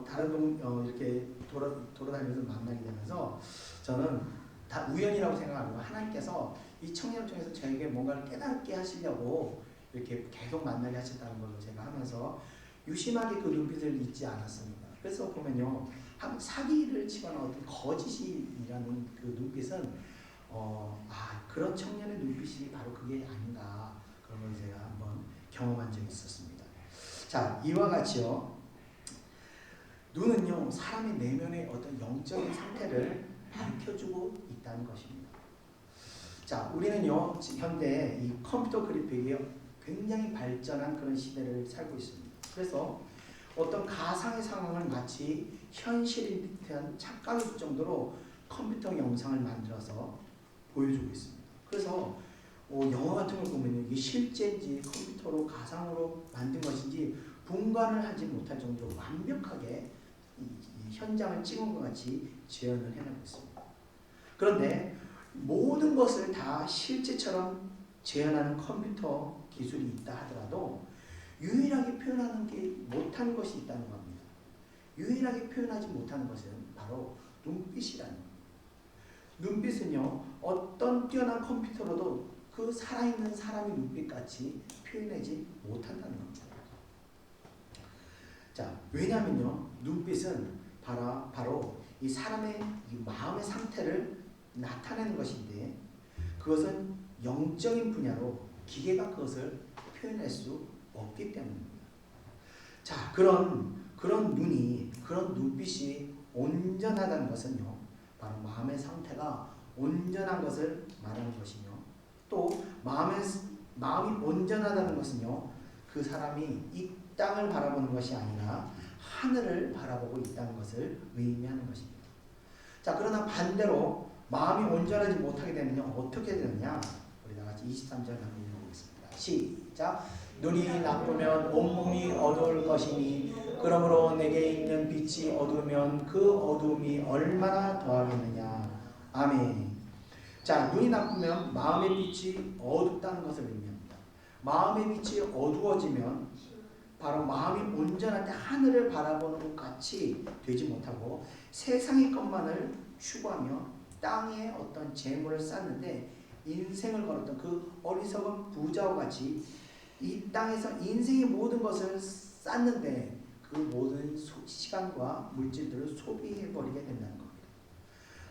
다른 이렇게 돌아다니면서 만나게 되면서 저는 다 우연이라고 생각하고 하나님께서 이 청년을 통해서 저에게 뭔가를 깨닫게 하시려고 이렇게 계속 만나게 하셨다는 걸 제가 하면서 유심하게 그 눈빛을 잊지 않았습니다. 그래서 보면요, 사기를 치거나 어떤 거짓이라는 그 눈빛은 그런 청년의 눈빛이 바로 그게 아닌가 그런 걸 제가 한번 경험한 적이 있었습니다. 자, 이와 같이요, 눈은요, 사람의 내면의 어떤 영적인 상태를 밝혀주고 있다는 것입니다. 자, 우리는요, 현대 이 컴퓨터 그래픽이 굉장히 발전한 그런 시대를 살고 있습니다. 그래서 어떤 가상의 상황을 마치 현실인 듯한 착각이 들 정도로 컴퓨터 영상을 만들어서 보여주고 있습니다. 그래서 영화 같은 걸 보면 이게 실제인지 컴퓨터로 가상으로 만든 것인지 분간을 하지 못할 정도로 완벽하게 이 현장을 찍은 것 같이 재현을 해내고 있습니다. 그런데 모든 것을 다 실제처럼 재현하는 컴퓨터 기술이 있다 하더라도 유일하게 표현하는 게 못한 것이 있다는 겁니다. 유일하게 표현하지 못하는 것은 바로 눈빛이라는 겁니다. 눈빛은요, 어떤 뛰어난 컴퓨터로도 그 살아있는 사람의 눈빛같이 표현하지 못한다는 겁니다. 자, 왜냐면요, 눈빛은 바로 이 사람의 이 마음의 상태를 나타내는 것인데, 그것은 영적인 분야로 기계가 그것을 표현할 수 없기 때문입니다. 자, 그런 눈이, 그런 눈빛이 온전하다는 것은요, 바로 마음의 상태가 온전한 것을 말하는 것이며, 또 마음이 온전하다는 것은요, 그 사람이 이 땅을 바라보는 것이 아니라 하늘을 바라보고 있다는 것을 의미하는 것입니다. 자, 그러나 반대로 마음이 온전하지 못하게 되면요, 어떻게 되느냐? 우리 다 같이 23절 한번 읽어보겠습니다. 시작. 눈이 나쁘면 온몸이 어두울 것이니 그러므로 내게 있는 빛이 어두우면 그 어두움이 얼마나 더하겠느냐. 아멘. 자, 눈이 나쁘면 마음의 빛이 어둡다는 것을 의미합니다. 마음의 빛이 어두워지면 바로 마음이 온전할 때 하늘을 바라보는 것 같이 되지 못하고 세상의 것만을 추구하며 땅에 어떤 재물을 쌓는데 인생을 걸었던 그 어리석은 부자와 같이 이 땅에서 인생의 모든 것을 쌓는데 그 모든 시간과 물질들을 소비해버리게 된다는 겁니다.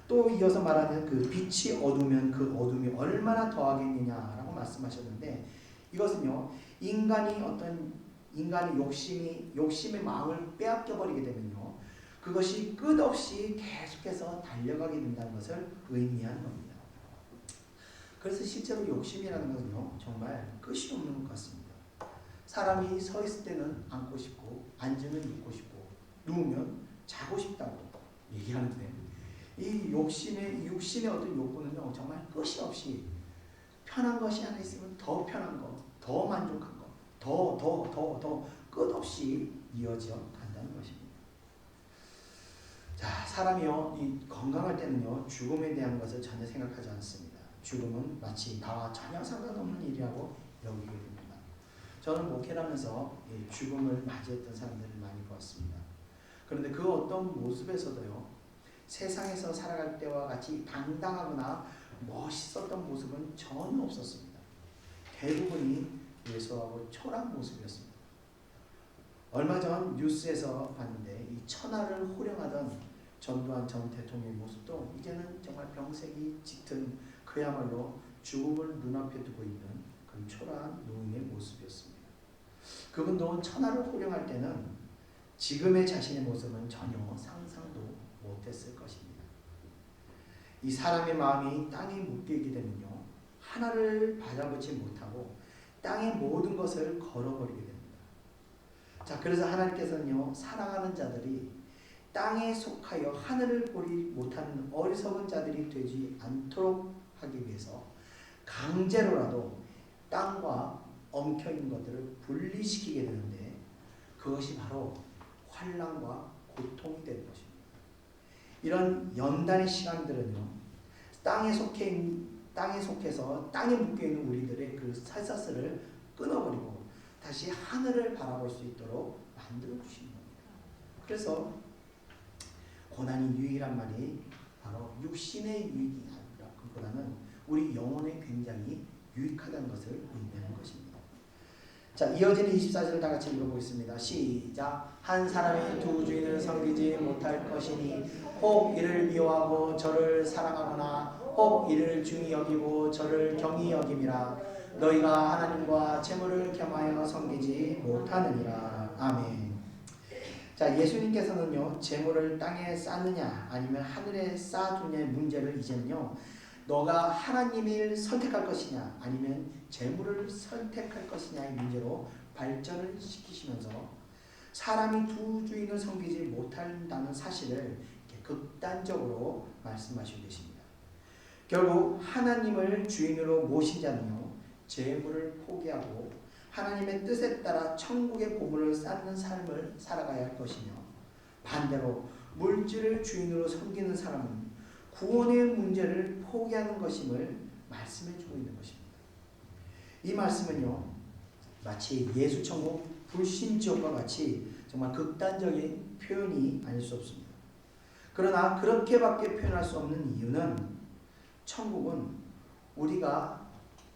또 이어서 말하는 그 빛이 어두우면 그 어둠이 얼마나 더하겠느냐라고 말씀하셨는데, 이것은요, 인간의 욕심의 마음을 빼앗겨 버리게 되면요, 그것이 끝없이 계속해서 달려가게 된다는 것을 의미하는 겁니다. 그래서 실제로 욕심이라는 것은요, 정말 끝이 없는 것 같습니다. 사람이 서 있을 때는 앉고 싶고, 앉으면 눕고 싶고, 누우면 자고 싶다고 얘기하는데, 이 육신의 어떤 욕구는요, 정말 끝이 없이 편한 것이 하나 있으면 더 편한 거, 더 만족한 거, 더 끝없이 이어져 간다는 것입니다. 자, 사람이요, 이 건강할 때는요, 죽음에 대한 것을 전혀 생각하지 않습니다. 죽음은 마치 나와 전혀 상관없는 일이라고 여기게 됩니다. 저는 목회를 하면서 죽음을 맞이했던 사람들을 많이 보았습니다. 그런데 그 어떤 모습에서도요, 세상에서 살아갈 때와 같이 당당하거나 멋있었던 모습은 전혀 없었습니다. 대부분이 왜소하고 초라한 모습이었습니다. 얼마 전 뉴스에서 봤는데 이 천하를 호령하던 전두환 전 대통령의 모습도 이제는 정말 병색이 짙은 그야말로 죽음을 눈앞에 두고 있는 그런 초라한 노인의 모습이었습니다. 그분도 천하를 호령할 때는 지금의 자신의 모습은 전혀 상상도 못했을 것입니다. 이 사람의 마음이 땅에 묶이게 되면요, 하나를 바라보지 못하고 땅의 모든 것을 걸어버리게 됩니다. 자, 그래서 하나님께서는요, 사랑하는 자들이 땅에 속하여 하늘을 보지 못하는 어리석은 자들이 되지 않도록 하기 위해서 강제로라도 땅과 엉켜있는 것들을 분리시키게 되는데, 그것이 바로 환난과 고통이 되는 것입니다. 이런 연단의 시간들은요, 땅에 속해서 땅에 묶여있는 우리들의 그 살사슬을 끊어버리고 다시 하늘을 바라볼 수 있도록 만들어 주시는 겁니다. 그래서 고난이 유익이란 말이 바로 육신의 유익이 아니라 그보다는 우리 영혼에 굉장히 유익하다는 것을 의미하는 것입니다. 자, 이어지는 24절을 다 같이 읽어보겠습니다. 시작. 한 사람이 두 주인을 섬기지 못할 것이니 혹 이를 미워하고 저를 사랑하거나 혹 이를 중히 여기고 저를 경히 여김이라. 너희가 하나님과 재물을 겸하여 섬기지 못하느니라. 아멘. 자, 예수님께서는요, 재물을 땅에 쌓느냐 아니면 하늘에 쌓아두냐의 문제를 이제는요, 너가 하나님을 선택할 것이냐 아니면 재물을 선택할 것이냐의 문제로 발전을 시키시면서 사람이 두 주인을 섬기지 못한다는 사실을 극단적으로 말씀하시고 계십니다. 결국 하나님을 주인으로 모신 자는요, 재물을 포기하고 하나님의 뜻에 따라 천국의 보물을 쌓는 삶을 살아가야 할 것이며, 반대로 물질을 주인으로 섬기는 사람은 구원의 문제를 포기하는 것임을 말씀해 주고 있는 것입니다. 이 말씀은요, 마치 예수천국 불신지옥과 같이 정말 극단적인 표현이 아닐 수 없습니다. 그러나 그렇게밖에 표현할 수 없는 이유는 천국은 우리가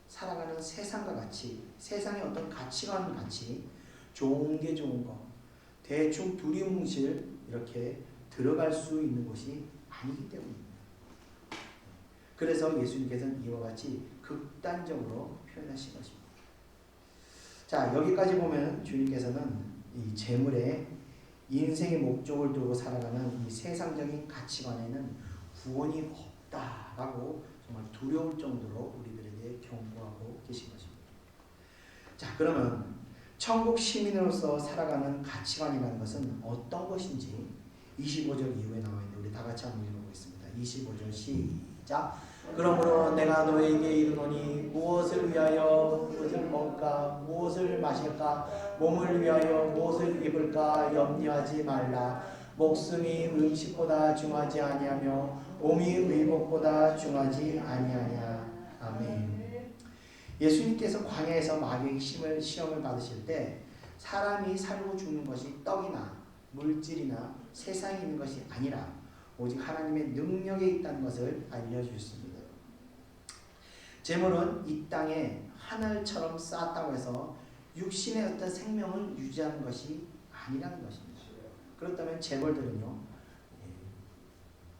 살아가는 세상과 같이 세상의 어떤 가치관 같이 좋은 게 좋은 거 대충 두리뭉실 이렇게 들어갈 수 있는 곳이 아니기 때문입니다. 그래서 예수님께서는 이와 같이 극단적으로 표현하신 것입니다. 자, 여기까지 보면 주님께서는 이 재물에 인생의 목적을 두고 살아가는 이 세상적인 가치관에는 구원이 없다라고 정말 두려울 정도로 우리들에게 경고하고 계신 것입니다. 자, 그러면 천국 시민으로서 살아가는 가치관이라는 것은 어떤 것인지 25절 이후에 나와 있는데 우리 다 같이 한번 읽어보겠습니다. 25절 시작. 그러므로 내가 너에게 이르노니 무엇을 위하여 무엇을 먹을까 무엇을 마실까 몸을 위하여 무엇을 입을까 염려하지 말라. 목숨이 음식보다 중하지 아니하며 몸이 의복보다 중하지 아니하냐. 아멘. 예수님께서 광야에서 마귀의 시험을 받으실 때 사람이 살고 죽는 것이 떡이나 물질이나 세상에 있는 것이 아니라 오직 하나님의 능력에 있다는 것을 알려주셨습니다. 재물은 이 땅에 하늘처럼 쌓았다고 해서 육신의 어떤 생명을 유지하는 것이 아니라는 것입니다. 그렇다면 재벌들은요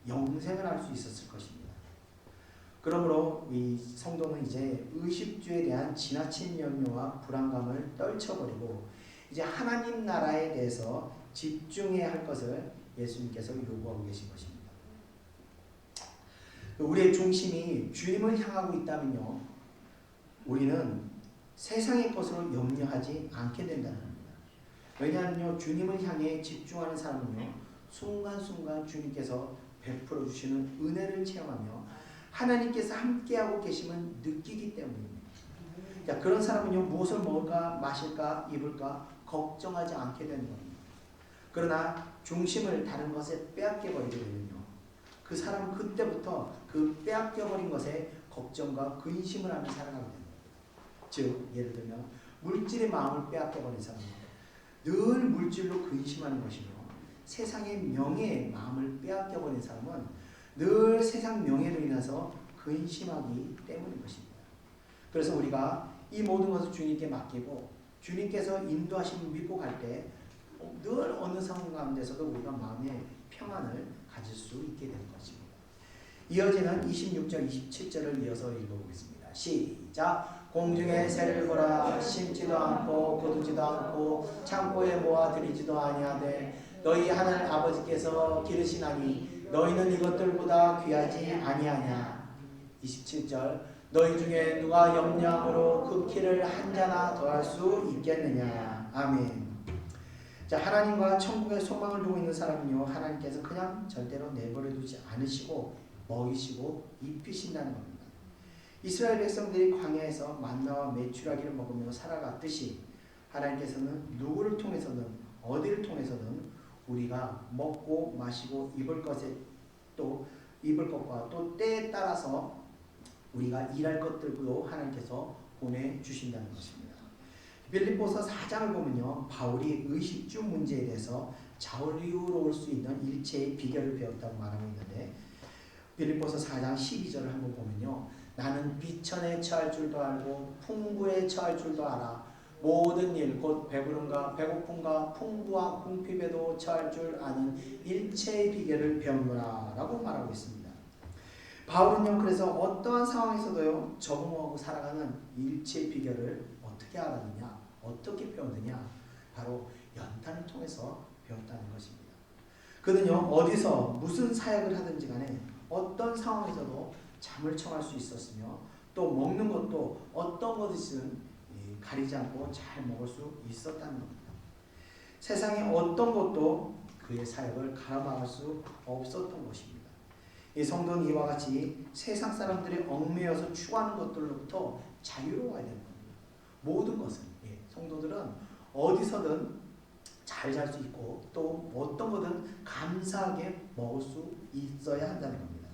영생을 할 수 있었을 것입니다. 그러므로 이 성도는 이제 의식주에 대한 지나친 염려와 불안감을 떨쳐버리고 이제 하나님 나라에 대해서 집중해야 할 것을 예수님께서 요구하고 계신 것입니다. 우리의 중심이 주님을 향하고 있다면요 우리는 세상의 것으로 염려하지 않게 된다는 겁니다. 왜냐하면요 주님을 향해 집중하는 사람은요 순간순간 주님께서 베풀어 주시는 은혜를 체험하며 하나님께서 함께하고 계심을 느끼기 때문입니다. 자, 그런 사람은요 무엇을 먹을까 마실까 입을까 걱정하지 않게 되는 겁니다. 그러나 중심을 다른 것에 빼앗겨 버리게 되면요 그 사람은 그때부터 그 빼앗겨 버린 것에 걱정과 근심을 하며 살아가게 됩니다. 즉 예를 들면 물질의 마음을 빼앗겨 버린 사람은 늘 물질로 근심하는 것이며 세상의 명예의 마음을 빼앗겨 버린 사람은 늘 세상 명예로 인해서 근심하기 때문인 것입니다. 그래서 우리가 이 모든 것을 주님께 맡기고 주님께서 인도하심을 믿고 갈 때 늘 어느 상황 가운데서도 우리가 마음의 평안을 가질 수 있게 되는 것입니다. 이어지는 26절 27절을 이어서 읽어보겠습니다. 시작. 공중에 새를 보라. 심지도 않고 거두지도 않고 창고에 모아 들이지도 아니하되 너희 하늘 아버지께서 기르시나니 너희는 이것들보다 귀하지 아니하냐. 27절 너희 중에 누가 염려함으로 그 키를 한 자나 더할 수 있겠느냐. 아멘. 자, 하나님과 천국의 소망을 두고 있는 사람은요 하나님께서 그냥 절대로 내버려 두지 않으시고 먹이시고 입히신다는 겁니다. 이스라엘 백성들이 광야에서 만나와 메추라기를 먹으며 살아갔듯이 하나님께서는 누구를 통해서든 어디를 통해서든 우리가 먹고 마시고 입을 것에 또 입을 것과 또 때에 따라서 우리가 일할 것들도 하나님께서 보내주신다는 것입니다. 빌립보서 4장을 보면요 바울이 의식주 문제에 대해서 자유로울 수 있는 일체의 비결을 배웠다고 말하고 있는데 빌립보서 4장 12절을 한번 보면요 나는 비천에 처할 줄도 알고 풍부에 처할 줄도 알아 모든 일 곧 배부름과 배고픔과 풍부와 궁핍에도 처할 줄 아는 일체의 비결을 배우노라 라고 말하고 있습니다. 바울은요 그래서 어떠한 상황에서도요 적응하고 살아가는 일체의 비결을 어떻게 알았느냐 어떻게 배웠느냐 바로 연단을 통해서 배웠다는 것입니다. 그는요 어디서 무슨 사역을 하든지 간에 어떤 상황에서도 잠을 청할 수 있었으며 또 먹는 것도 어떤 것이든 가리지 않고 잘 먹을 수 있었다는 겁니다. 세상에 어떤 것도 그의 사역을 가로막을 수 없었던 것입니다. 이 성도는 이와 같이 세상 사람들이 얽매여서 추구하는 것들로부터 자유로워야 되는 겁니다. 모든 것은 성도들은 어디서든 잘 살 수 있고 또 어떤 것은 감사하게 먹을 수 있어야 한다는 겁니다.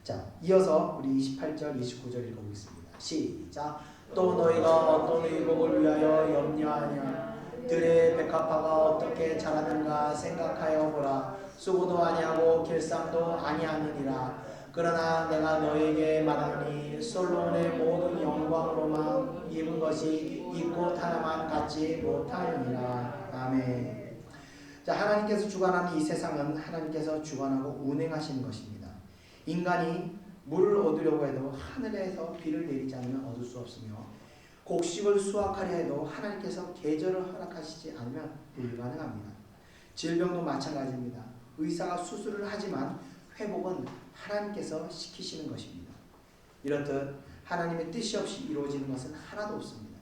자, 이어서 우리 28절 29절 읽어보겠습니다. 시작. 또 너희가 어떤 의복을 위하여 염려하냐 들의 백합화가 어떻게 자라는가 생각하여 보라. 수고도 아니하고 길쌈도 아니하느니라. 그러나 내가 너에게 말하노니 솔로몬의 모든 영광으로만 입은 것이 이 꽃 하나만 갖지 못하느니라. 아멘. 자, 하나님께서 주관하는 이 세상은 하나님께서 주관하고 운행하시는 것입니다. 인간이 물을 얻으려고 해도 하늘에서 비를 내리지 않으면 얻을 수 없으며, 곡식을 수확하려 해도 하나님께서 계절을 허락하시지 않으면 불가능합니다. 질병도 마찬가지입니다. 의사가 수술을 하지만 회복은 하나님께서 시키시는 것입니다. 이렇듯 하나님의 뜻이 없이 이루어지는 것은 하나도 없습니다.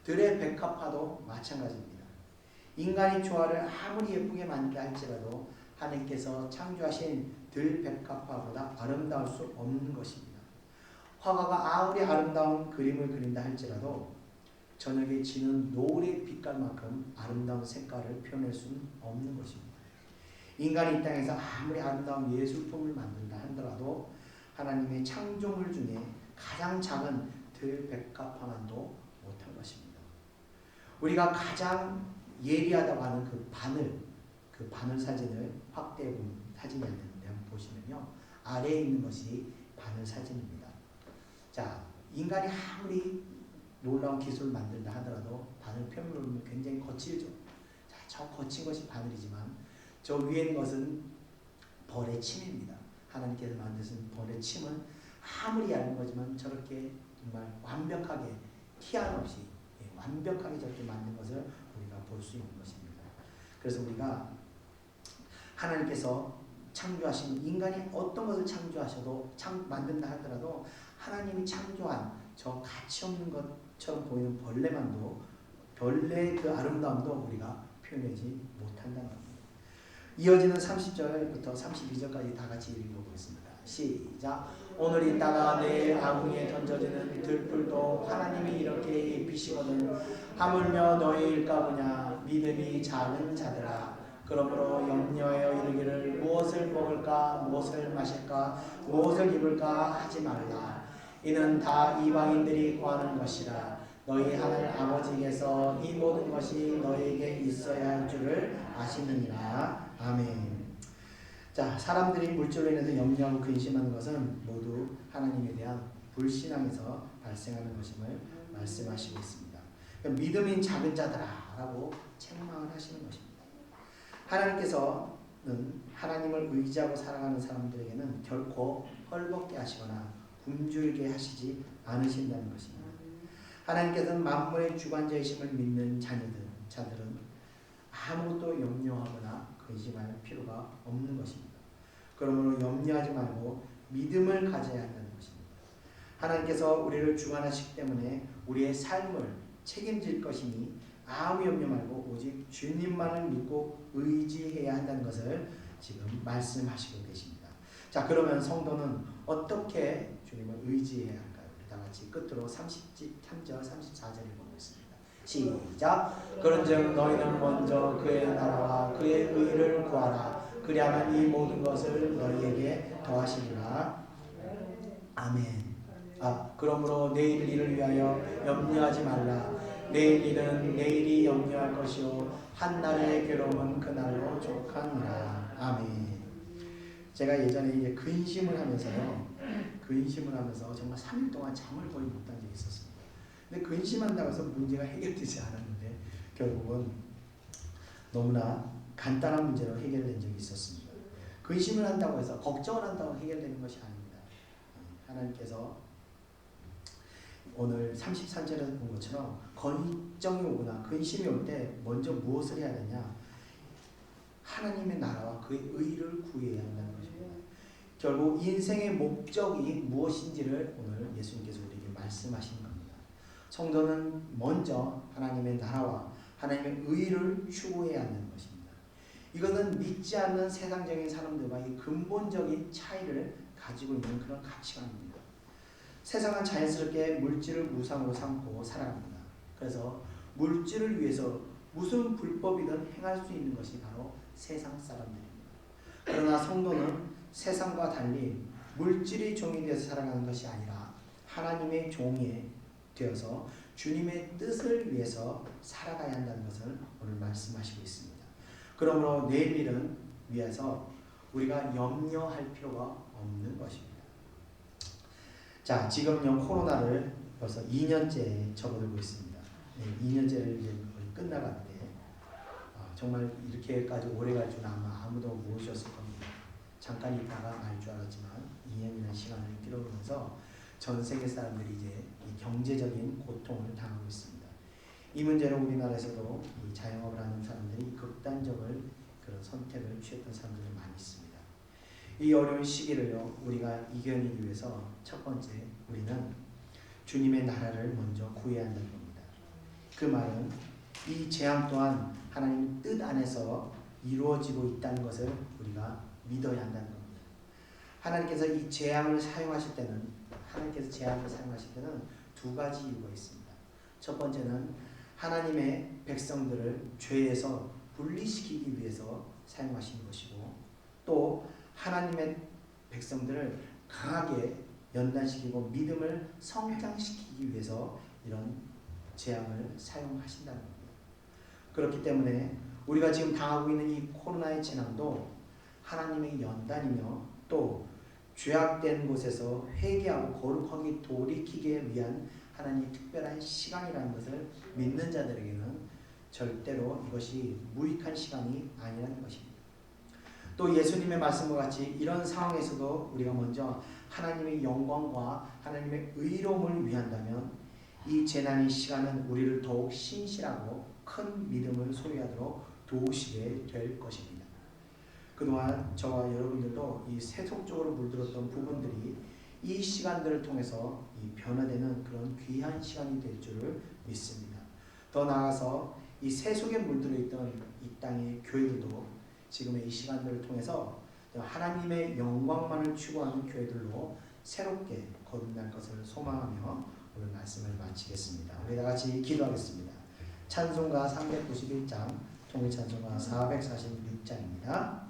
들의 백합화도 마찬가지입니다. 인간이 조화를 아무리 예쁘게 만들다 할지라도 하나님께서 창조하신 들 백합화보다 아름다울 수 없는 것입니다. 화가가 아무리 아름다운 그림을 그린다 할지라도 저녁에 지는 노을의 빛깔만큼 아름다운 색깔을 표현할 수는 없는 것입니다. 인간이 이 땅에서 아무리 아름다운 예술품을 만든다 하더라도 하나님의 창조물 중에 가장 작은 들 백합화만도 못한 것입니다. 우리가 가장 예리하다고 하는 그 바늘 사진을 확대해 본 사진이 있는데 한번 보시면요, 아래에 있는 것이 바늘 사진입니다. 자, 인간이 아무리 놀라운 기술을 만든다 하더라도 바늘 표면을 보면 굉장히 거칠죠. 자, 저 거친 것이 바늘이지만 저 위에 있는 것은 벌의 침입니다. 하나님께서 만드신 벌의 침은 아무리 얇은 거지만 저렇게 정말 완벽하게 티 하나 없이 완벽하게 저렇게 만든 것을 우리가 볼 수 있는 것입니다. 그래서 우리가 하나님께서 창조하신 인간이 어떤 것을 창조하셔도 만든다 하더라도 하나님이 창조한 저 가치 없는 것처럼 보이는 벌레의 그 아름다움도 우리가 표현하지 못한다는 겁니다. 이어지는 30절부터 32절까지 다 같이 읽어보겠습니다. 시작. 오늘 있다가 내일 아궁이에 던져지는 들풀도 하나님이 이렇게 입히시거든 하물며 너희일까 보냐. 믿음이 작은 자들아, 그러므로 염려하여 이르기를 무엇을 먹을까 무엇을 마실까 무엇을 입을까 하지 말라. 이는 다 이방인들이 구하는 것이라. 너희 하늘 아버지께서 이 모든 것이 너희에게 있어야 할 줄을 아시느니라. 아멘. 자, 사람들이 물질로 인해서 염려하고 근심하는 것은 모두 하나님에 대한 불신앙에서 발생하는 것임을 말씀하시고 있습니다. 그러니까 믿음인 작은 자들아라고 책망을 하시는 것입니다. 하나님께서는 하나님을 의지하고 살아가는 사람들에게는 결코 헐벗게 하시거나 굶주리게 하시지 않으신다는 것입니다. 하나님께서는 만물의 주관자이심을 믿는 자들은 아무것도 염려하거나 근심할 필요가 없는 것입니다. 그러므로 염려하지 말고 믿음을 가져야 한다는 것입니다. 하나님께서 우리를 주관하시기 때문에 우리의 삶을 책임질 것이니 아무 염려 말고 오직 주님만을 믿고 의지해야 한다는 것을 지금 말씀하시고 계십니다. 자, 그러면 성도는 어떻게 주님을 의지해야 할까요? 우리 다 같이 끝으로 33절, 34절 읽어보겠습니다. 시작. 그런즉 너희는 먼저 그의 나라와 그의 의를 구하라. 그리하면 이 모든 것을 너희에게 더하시리라. 아멘. 그러므로 내일 일을 위하여 염려하지 말라. 내일 일은 내일이 염려할 것이요 한날의 괴로움은 그날로 족하니라. 아멘. 제가 예전에 이제 근심을 하면서 정말 3일 동안 잠을 거의 못 잔 적이 있었습니다. 근데 근심한다고 해서 문제가 해결되지 않았는데 결국은 너무나 간단한 문제로 해결된 적이 있었습니다. 근심을 한다고 해서 걱정을 한다고 해결되는 것이 아닙니다. 하나님께서 오늘 33절에서 본 것처럼 걱정이 오거나 근심이 올 때 먼저 무엇을 해야 되냐? 하나님의 나라와 그의 의를 구해야 한다는 것입니다. 결국 인생의 목적이 무엇인지를 오늘 예수님께서 우리에게 말씀하시는 겁니다. 성도는 먼저 하나님의 나라와 하나님의 의를 추구해야 한다는 것입니다. 이것은 믿지 않는 세상적인 사람들과 이 근본적인 차이를 가지고 있는 그런 가치관입니다. 세상은 자연스럽게 물질을 우상으로 삼고 살아갑니다. 그래서 물질을 위해서 무슨 불법이든 행할 수 있는 것이 바로 세상 사람들입니다. 그러나 성도는 세상과 달리 물질의 종이 되어서 살아가는 것이 아니라 하나님의 종의 되어서 주님의 뜻을 위해서 살아가야 한다는 것을 오늘 말씀하시고 있습니다. 그러므로 내일을 위해서 우리가 염려할 필요가 없는 것입니다. 자, 지금요 코로나를 벌써 2년째 접어들고 있습니다. 2년째를 이제 거의 끝나가는데 정말 이렇게까지 오래 갈 줄은 아마 아무도 모르셨을 겁니다. 잠깐 있다가 말 줄 알았지만 2년이라는 시간을 끌어오면서 전 세계 사람들이 이제 이 경제적인 고통을 당하고 있습니다. 이 문제로 우리나라에서도 이 자영업을 하는 사람들이 극단적인 그런 선택을 취했던 사람들이 많이 있습니다. 이 어려운 시기를요 우리가 이겨내기 위해서 첫 번째 우리는 주님의 나라를 먼저 구해야 한다는 겁니다. 그 말은 이 재앙 또한 하나님 뜻 안에서 이루어지고 있다는 것을 우리가 믿어야 한다는 겁니다. 하나님께서 이 재앙을 사용하실 때는 두 가지 이유가 있습니다. 첫 번째는 하나님의 백성들을 죄에서 분리시키기 위해서 사용하시는 것이고, 또 하나님의 백성들을 강하게 연단시키고 믿음을 성장시키기 위해서 이런 재앙을 사용하신다는 겁니다. 그렇기 때문에 우리가 지금 당하고 있는 이 코로나의 재난도 하나님의 연단이며 또 죄악된 곳에서 회개하고 거룩하게 돌이키기 위한 하나님의 특별한 시간이라는 것을 믿는 자들에게는 절대로 이것이 무익한 시간이 아니라는 것입니다. 또 예수님의 말씀과 같이 이런 상황에서도 우리가 먼저 하나님의 영광과 하나님의 의로움을 위한다면 이 재난의 시간은 우리를 더욱 신실하고 큰 믿음을 소유하도록 도우시게 될 것입니다. 그동안 저와 여러분들도 이 세속적으로 물들었던 부분들이 이 시간들을 통해서 이 변화되는 그런 귀한 시간이 될 줄을 믿습니다. 더 나아가서 이 세속에 물들어 있던 이 땅의 교회들도 지금의 이 시간들을 통해서 하나님의 영광만을 추구하는 교회들로 새롭게 거듭날 것을 소망하며 오늘 말씀을 마치겠습니다. 우리 다 같이 기도하겠습니다. 찬송가 391장, 통일찬송가 446장입니다.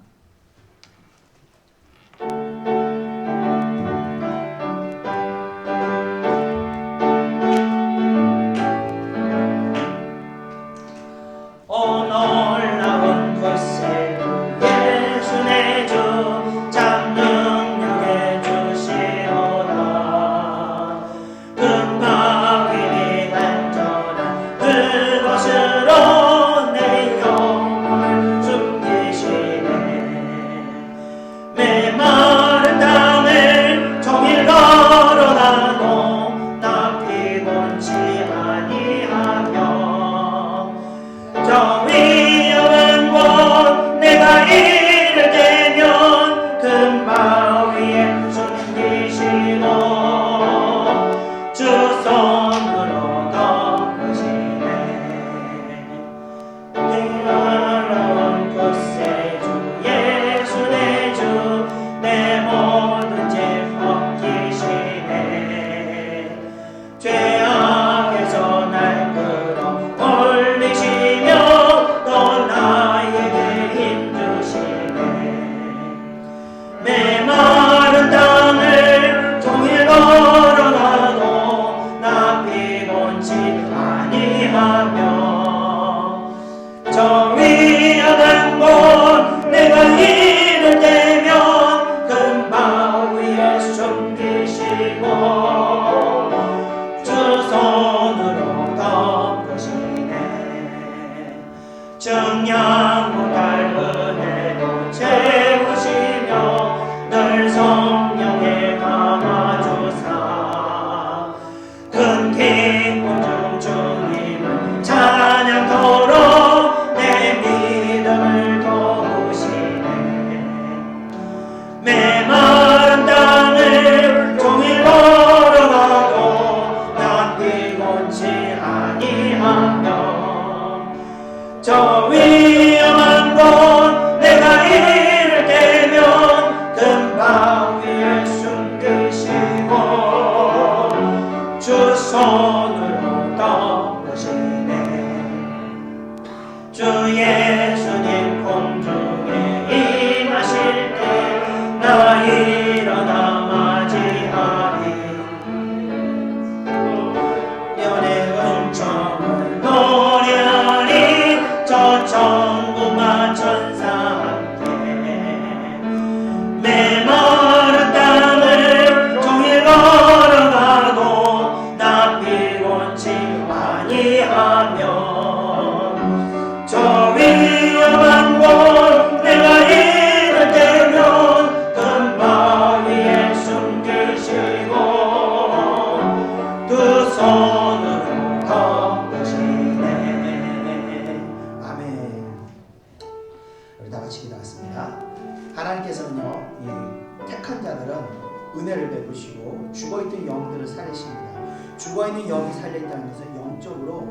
손으로 덮으시네. 아멘. 우리 다 같이 기도하겠습니다. 하나님께서는요, 이 택한 자들은 은혜를 베푸시고 죽어있던 영들을 살리십니다. 죽어있는 영이 살려있다는 것은 영적으로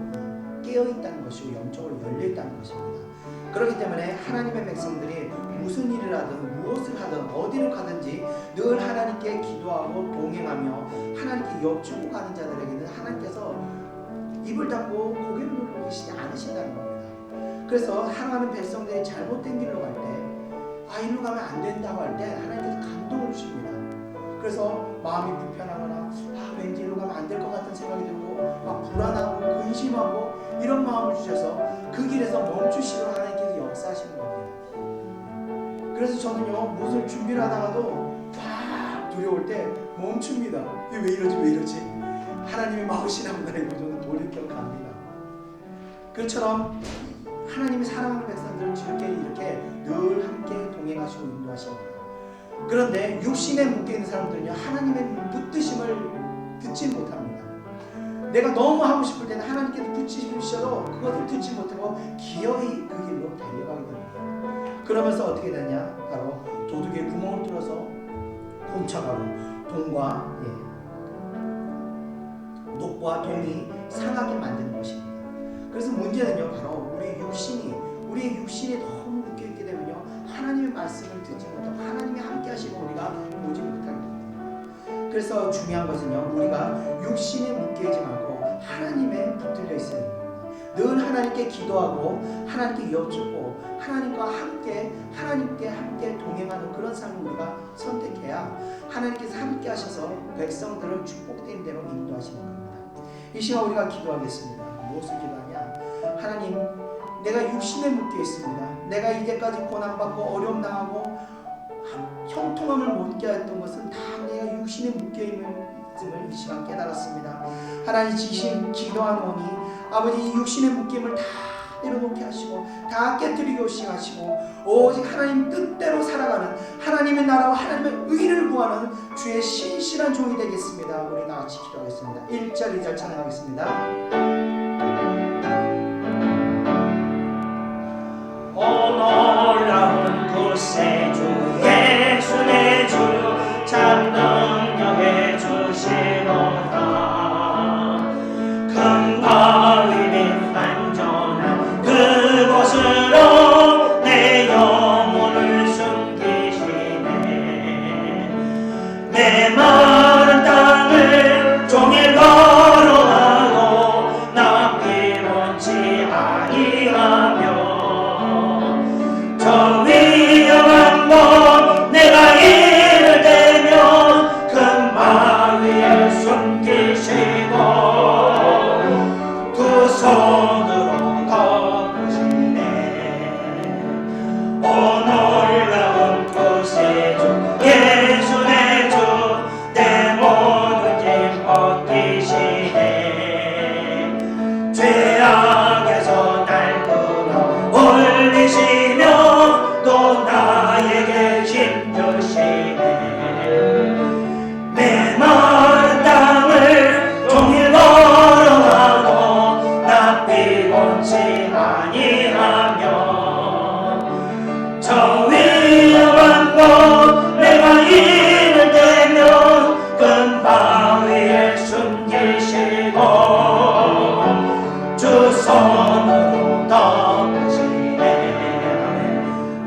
깨어있다는 것이고 영적으로 열려있다는 것입니다. 그렇기 때문에 하나님의 백성들이 무슨 일을 하든 무엇을 하든 어디를 가든지 늘 하나님께 기도하고 동행하며 하나님께 여쭈고 가는 자들에게는 하나님께서 입을 닫고 고개를 돌리고 계시지 않으신다는 겁니다. 그래서 하나님 백성들이 잘못된 길로 갈 때, 이리로 가면 안 된다고 할 때 하나님께서 감동을 주십니다. 그래서 마음이 불편하거나 왠지 이리로 가면 안 될 것 같은 생각이 들고 막 불안하고 근심하고 이런 마음을 주셔서 그 길에서 멈추시고 하나님께서 역사하시는 겁니다. 그래서 저는요, 무엇을 준비를 하다가도 막 두려울 때 멈춥니다. 이게 왜 이러지? 하나님의 마으시나보다 이거 저는 돌이켜 갑니다. 그처럼 하나님이 사랑하는 백성들을 즐겨 이렇게 늘 함께 동행하시고 인도하십니다. 그런데 육신에 묶여있는 사람들은요, 하나님의 붙드심을 듣지 못합니다. 내가 너무 하고 싶을 때는 하나님께서 붙이셔도 그것을 듣지 못하고 기어이 그 길로 달려가게 됩니다. 그러면서 어떻게 되냐? 바로 도둑의 구멍을 뚫어서 훔쳐가고 돈과 녹과 동이 상하게 만드는 것입니다. 그래서 문제는요, 바로 우리의 육신이 너무 묶여있게 되면요, 하나님의 말씀을 듣지 못하고 하나님이 함께 하시고 우리가 보지 못하게 됩니다. 그래서 중요한 것은요, 우리가 육신에 묶여있지 말고 하나님에 붙들려 있어야 됩니다. 늘 하나님께 기도하고 하나님께 여쭙고 하나님께 함께 동행하는 그런 삶을 우리가 선택해야 하나님께서 함께 하셔서 백성들을 축복된 대로 인도하시는 겁니다. 이 시간 우리가 기도하겠습니다. 무엇을 기도하냐? 하나님, 내가 육신에 묶여 있습니다. 내가 이제까지 고난받고 어려움당하고 형통함을 못 깨었던 것은 다 내가 육신에 묶여 있는 이 시간 깨달았습니다. 하나님 지신 기도하노니 아버지, 이 육신의 묶임을 다 내려놓게 하시고 다 깨뜨리게 하시고 오직 하나님 뜻대로 살아가는 하나님의 나라와 하나님의 의를 구하는 주의 신실한 종이 되겠습니다. 우리 나같이 기도하겠습니다. 1절 2절 찬양하겠습니다. 오 놀라운 구세주 예수 내 주 참 능력의 주시로다. 큰 바위 밑 안전한 그곳으로 내 영혼을 숨기시네. 내 마른 땅을 종일 걸어가고 나 피곤치 아니하며 저 위험한 곳 내가 이를 대면 큰 바위에 숨기시고 두 손으로 덮으시네. 오 놀라운 구세주 예수 내 주 내 모든 짐 벗기시네. 죄악에서 날 끌어 올리시며 또 나에게 힘 주시네. 내 마른 땅을 종일 걸어가고 나 피곤치 아니하며 저 위험한 곳 내가 이를 대면 큰 바위에 숨기시고 주 손으로 덮으시네.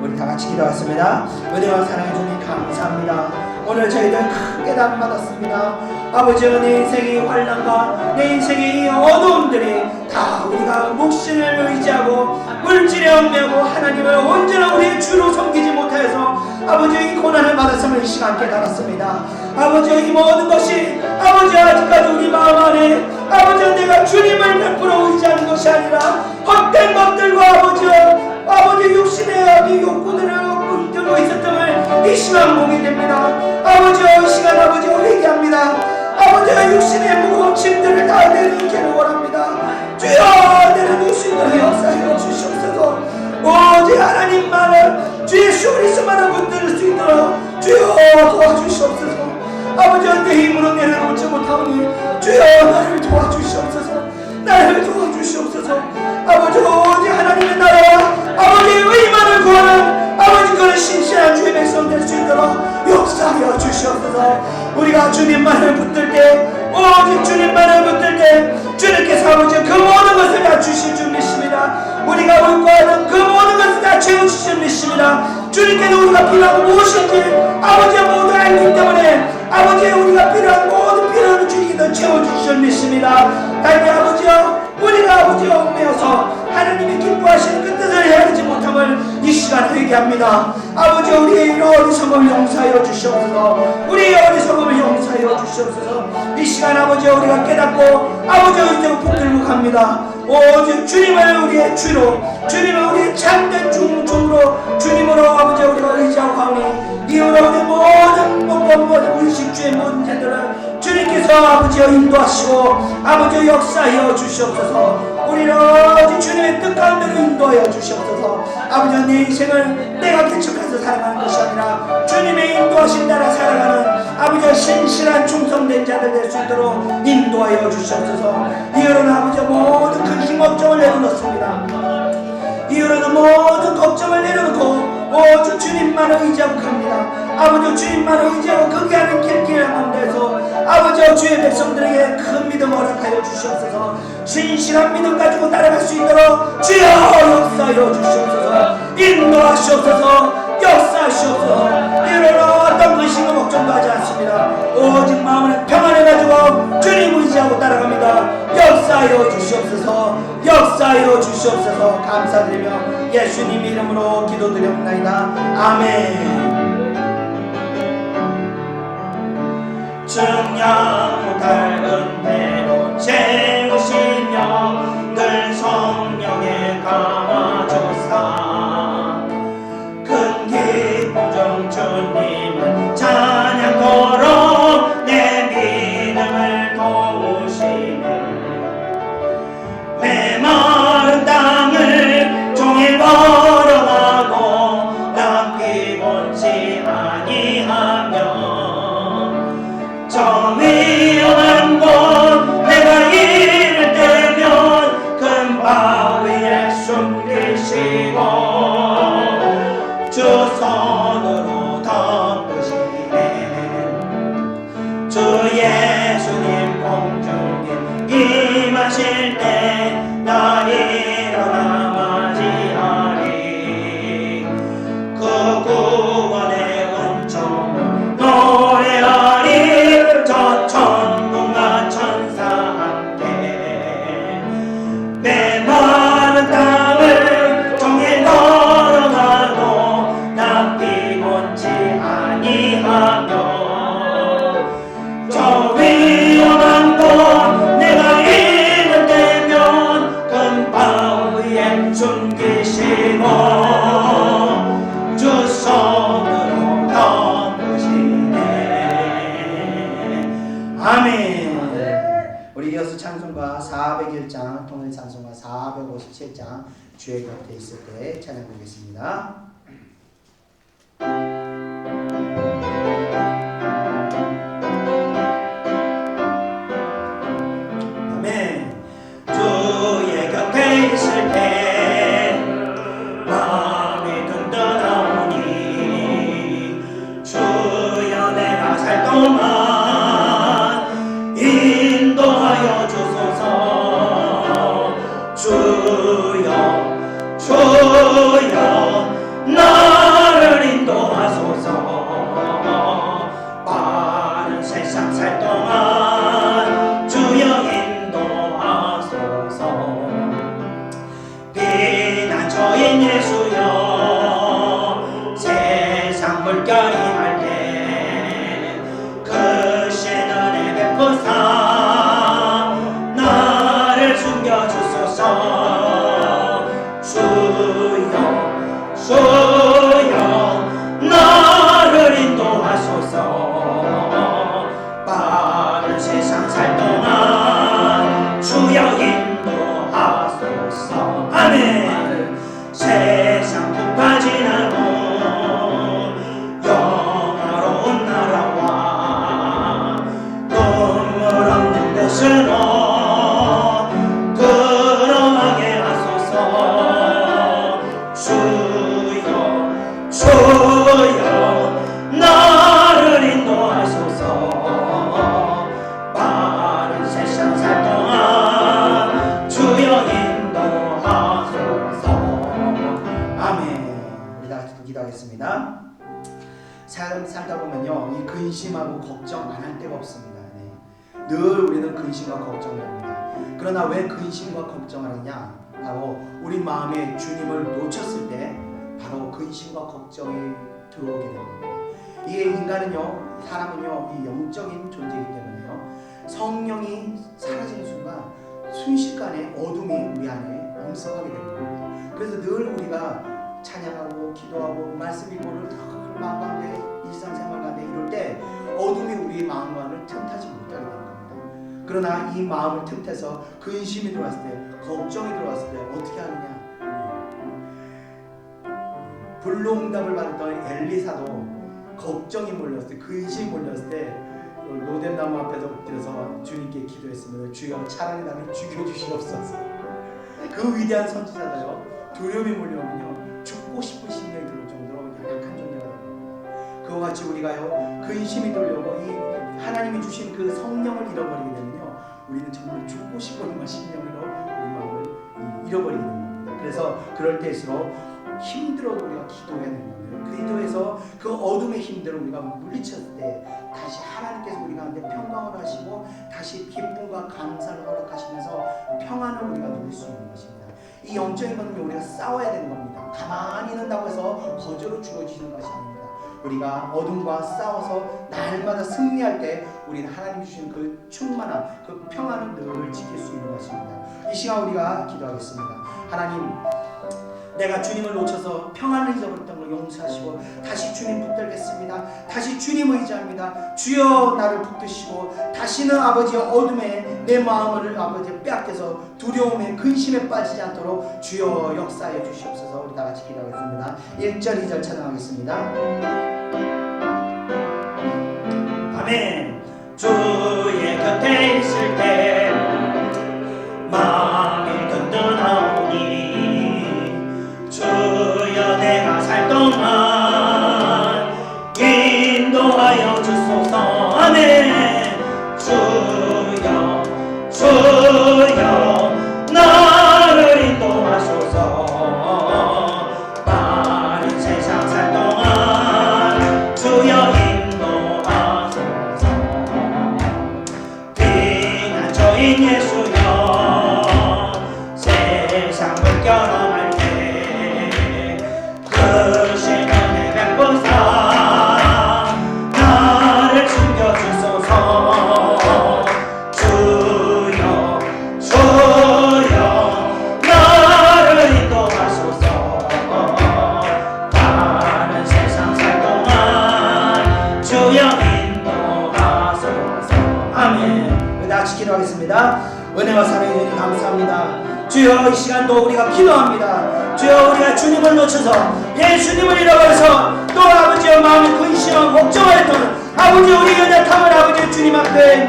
우리 다 같이 기도하겠습니다. 은혜와 사랑해 주님 감사합니다. 오늘 저희들 크게 담받았습니다. 아버지, 내 인생의 환난과 내 인생의 어두움들이 다 우리가 몫을 의지하고 물질에 얽매고 하나님을 언제나 우리의 주로 섬기지 못해서 아버지 이 고난을 받았음을 이 시간 깨달았습니다. 아버지, 이 모든 것이 아버지 아직까지 우리 마음 안에 아버지 내가 주님을 100% 의지하는 것이 아니라 헛된 것들과 아버지 육신의 이 욕구들을 붙들고 있었음을 이 시간 보게 됩니다. 아버지, 이 시간 아버지 회개합니다. 아버지가 육신의 무거운 짐들을 다 내리게 원합니다. 주여, 내는 육신을 역사해 주시옵소서. 오직 하나님만을 주의 주 그리스도만을 붙들 수 있도록 주여 도와주시옵소서. 아버지, 내 힘으로 내려놓지 못하오니 주여 나를 도와주시옵소서. 우리가 필요한 무엇인지 아버지의 모두 알기 때문에 아버지의 우리가 필요한 모든 필요를 주님께서 채워주실 줄 믿습니다. 다행히 아버지여 우리가 아버지여 얽매여서 하나님이 기뻐하시는 그 뜻을 헤아리지 못함을 이 시간 회개합니다. 아버지 우리의 이런 어리석음을 용서하여 주시옵소서. 우리의 어리석음을 용서하여 주시옵소서. 이 시간 아버지 우리가 깨닫고 아버지 이제 붙들고 갑니다. 오직 주님을 우리의 주로 주님을 우리의 참된 중으로 주님으로 아버지 우리가 의지하고 가오니 이후로 우리 모든 의식주의 문제들을 주님께서 아버지여 인도하시고 아버지 역사하여 주시옵소서. 우리를 오직 주님의 뜻 가운데로 인도하여 주시옵소서. 아버지 내 인생을 내가 개척해서 살아가는 것이 아니라 주님의 인도하신 따라 살아가는 아버지 신실한 충성된 자들 될 수 있도록 인도하여 주시옵소서. 이후로는 아버지 모든 근심 걱정을 내려놓습니다. 이후로는 모든 걱정을 내려놓고 오직 주님만을 의지하고 갑니다. 아버지 주님만을 의지하고 거기 하는 길길 가운데서 아버지 주의 백성들에게 큰 믿음 허락하여 주시옵소서. 신실한 믿음 가지고 따라갈 수 있도록 주여 역사하여 주시옵소서. 인도하시옵소서. 역사하시옵소서. 이후로는 어떤 근심과 걱정도 하지 않습니다. 오직 마음을 평안해 가지고 주님 의지하고 따라갑니다. 역사하여 주시옵소서. 역사하여 주시옵소서. 감사드리며 예수님 이름으로 기도드립니다. 아멘. 증량 닮은 대로 채우시며 늘 성령에 감아주사 큰 기쁨 중 주님을 찬양토록 내 믿음을 도우시네 메마른 땅을 종일 걸어가고 낭비 본치 아니하며 저 위험한 곳 내가 이를 때면 큰 바위에 숨기시고 주 손으로 덮으시네 주 예수님 공중에 임하실 때 나 일어나 맞이하리 그 구원의 은총을 노래하리 저 천군과 천사 함께 메마른 땅을 종일 걸어가도 낭비 본치 아니하며 저 위험한 곳 내가 이를 때면 큰 바위에 숨기시고 주 손으로 덮으시네 아멘. 우리 이어서 찬송가 401장 통일 찬송가 457장 주의 곁에 있을 때 찬양 보겠습니다. 아멘. 주의 곁에 있을 때 마음이 든든하오니 주여 내가 살 동안 인도하여 주소서 주여 주여 나를 인도하소서 빠른 세상 살 동안 주여 인도하소서 피난처인 예수여 세상 물결이 말 때 크신 은혜 베푸사 나를 숨겨주소서 주여 주여 나를 인도하소서 빠른 세상 살 동안 주여 인도하소서 아멘. 세상 부파 지나고 영화로운 나라와 눈물 없는 곳으로 들어가게 하소서 주여 살다 보면요, 이 근심하고 걱정 안 할 데가 없습니다. 네. 늘 우리는 근심과 걱정을 합니다. 그러나 왜 근심과 걱정을 하냐? 바로 우리 마음에 주님을 놓쳤을 때 바로 근심과 걱정이 들어오게 되는 겁니다. 이게 인간은요, 사람은요, 이 영적인 존재이기 때문에요, 성령이 사라지는 순간 순식간에 어둠이 우리 안에 엄습하게 되는 겁니다. 그래서 늘 우리가 찬양하고 기도하고 말씀 읽고를 마음 가운데 일상생활 가운데 이럴 때 어둠이 우리 마음만을 틈타지 못하게 되는 겁니다. 그러나 이 마음을 틈타서 근심이 들어왔을 때, 걱정이 들어왔을 때 어떻게 하느냐? 불로응답을 받았던 엘리사도 걱정이 몰렸을 때, 근심이 몰렸을 때 로뎀나무 앞에서 엎드려서 주님께 기도했습니다. 주여 차라리 나를 죽여주시옵소서. 그 위대한 선지자가요, 두려움이 몰려오면요 죽고 싶은 심령이 들을 정도로 약한 존재가 됩니다. 그와 같이 우리가요 근심이 들려오고 이 하나님이 주신 그 성령을 잃어버리게 되면요 우리는 정말 죽고 싶은 심령으로 우리 마음을 잃어버리게 됩니다. 그래서 그럴 때일수록 힘들어도 우리가 기도해야 되는 거예요. 기도해서 그 어둠의 힘들을 우리가 물리쳤을 때 다시 하나님께서 우리 가운데 평강을 하시고 다시 기쁨과 감사를 허락하시면서 평안을 우리가 누릴 수 있는 것입니다. 이 영적인 것은 우리가 싸워야 되는 겁니다. 가만히 있는다고 해서 거저로 주어지는 것이 아닙니다. 우리가 어둠과 싸워서 날마다 승리할 때 우리는 하나님 주시는 그 충만한 그 평안을 늘 지킬 수 있는 것입니다. 이 시간 우리가 기도하겠습니다. 하나님, 내가 주님을 놓쳐서 평안을 잊어버렸던 걸 용서하시고 다시 주님 붙들겠습니다. 다시 주님 의지합니다. 주여 나를 붙드시고 다시는 아버지 어둠에 내 마음을 아버지 빼앗겨서 두려움에 근심에 빠지지 않도록 주여 역사해 주시옵소서. 우리 다 같이 기도하겠습니다. 1절 2절 찬양하겠습니다. 아멘. 주의 곁에 있을 때 마음이 든든하오니 주여 내가 살 동안 인도하여 주소서. 아멘. 주여 주여 나를 인도하소서. 빠른 세상 살 동안 주여 인도하소서. 피난처인 예수여 세상 물결어갈 크신 은혜 베푸사 나를 숨겨주소서. 주여 주여 나를 인도하소서. 다른 세상 살 동안 주여 인도하소서. 아멘. 다 같이 기도하겠습니다. 은혜와 사랑의 주님 감사합니다. 주여 이 시간도 우리가 기도합니다. 주여 우리가 주님을 놓쳐서 예수님을 잃어버려서 또 아버지의 마음에 근심하고 걱정하였던 아버지 우리 연약함을 아버지 주님 앞에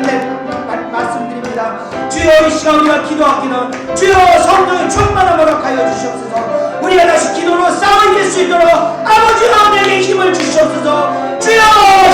말씀드립니다. 주여 이 시간 우리가 기도하기는 주여 성령의 충만함을 허락하여 주시옵소서. 우리가 다시 기도로 싸워 이길 수 있도록 아버지여 내게 힘을 주시옵소서. 주여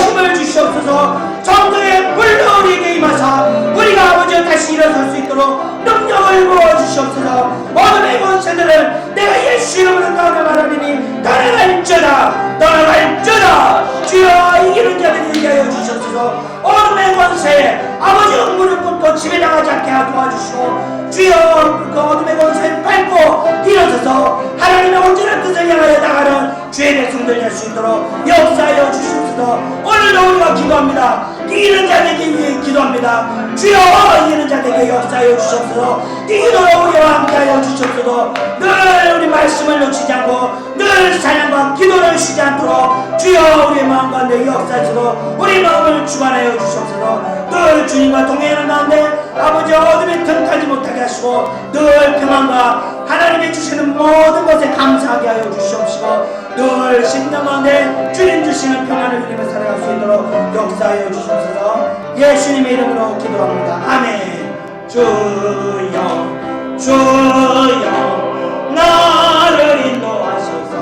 힘을 주시옵소서. 성령의 불로 우리에게 임하사 우리가 아버지여 다시 일어설 수 있도록 능력을 부어주시옵소서. 어둠의 권세들을 내가 예수 이름으로 가운데 말하리니 떠나갈지어다 떠나갈지어다. 주여 이기는 자들이 이기게 하여 주시옵소서. 어둠의 권세 아버지 무릎 꿇고 집에 나가지 않게 도와주시고 주여 그 어둠의 권세를 밟고 일어서서 하나님의 온전한 뜻을 향하여 나가는 주의 백성들 될 수 있도록 역사하여 주시옵소서. 오늘도 우리가 기도합니다. 이기는 자들에게 위해 기도합니다. 주여 이기는 자들에게 역사하여 주시옵소서. 이기도록 우리와 함께하여 주시옵소서. 늘 우리 말씀을 놓치지 않고 늘 찬양과 기도를 쉬지 않도록 주여 우리의 마음 가운데 역사하시고 우리 마음을 주관하여 주시옵소서. 늘 주님과 동행하는 가운데 아버지 어둠에 틈타지 못하게 하시고 늘 평안과 하나님이 주시는 모든 것에 감사하게 하여 주시옵시고 늘 심령 가운데 주님 주시는 평안을 누리며 살아갈 수 있도록 역사하여 주시옵소서. 예수님의 이름으로 기도합니다. 아멘. 주여 주여 나를 인도하소서.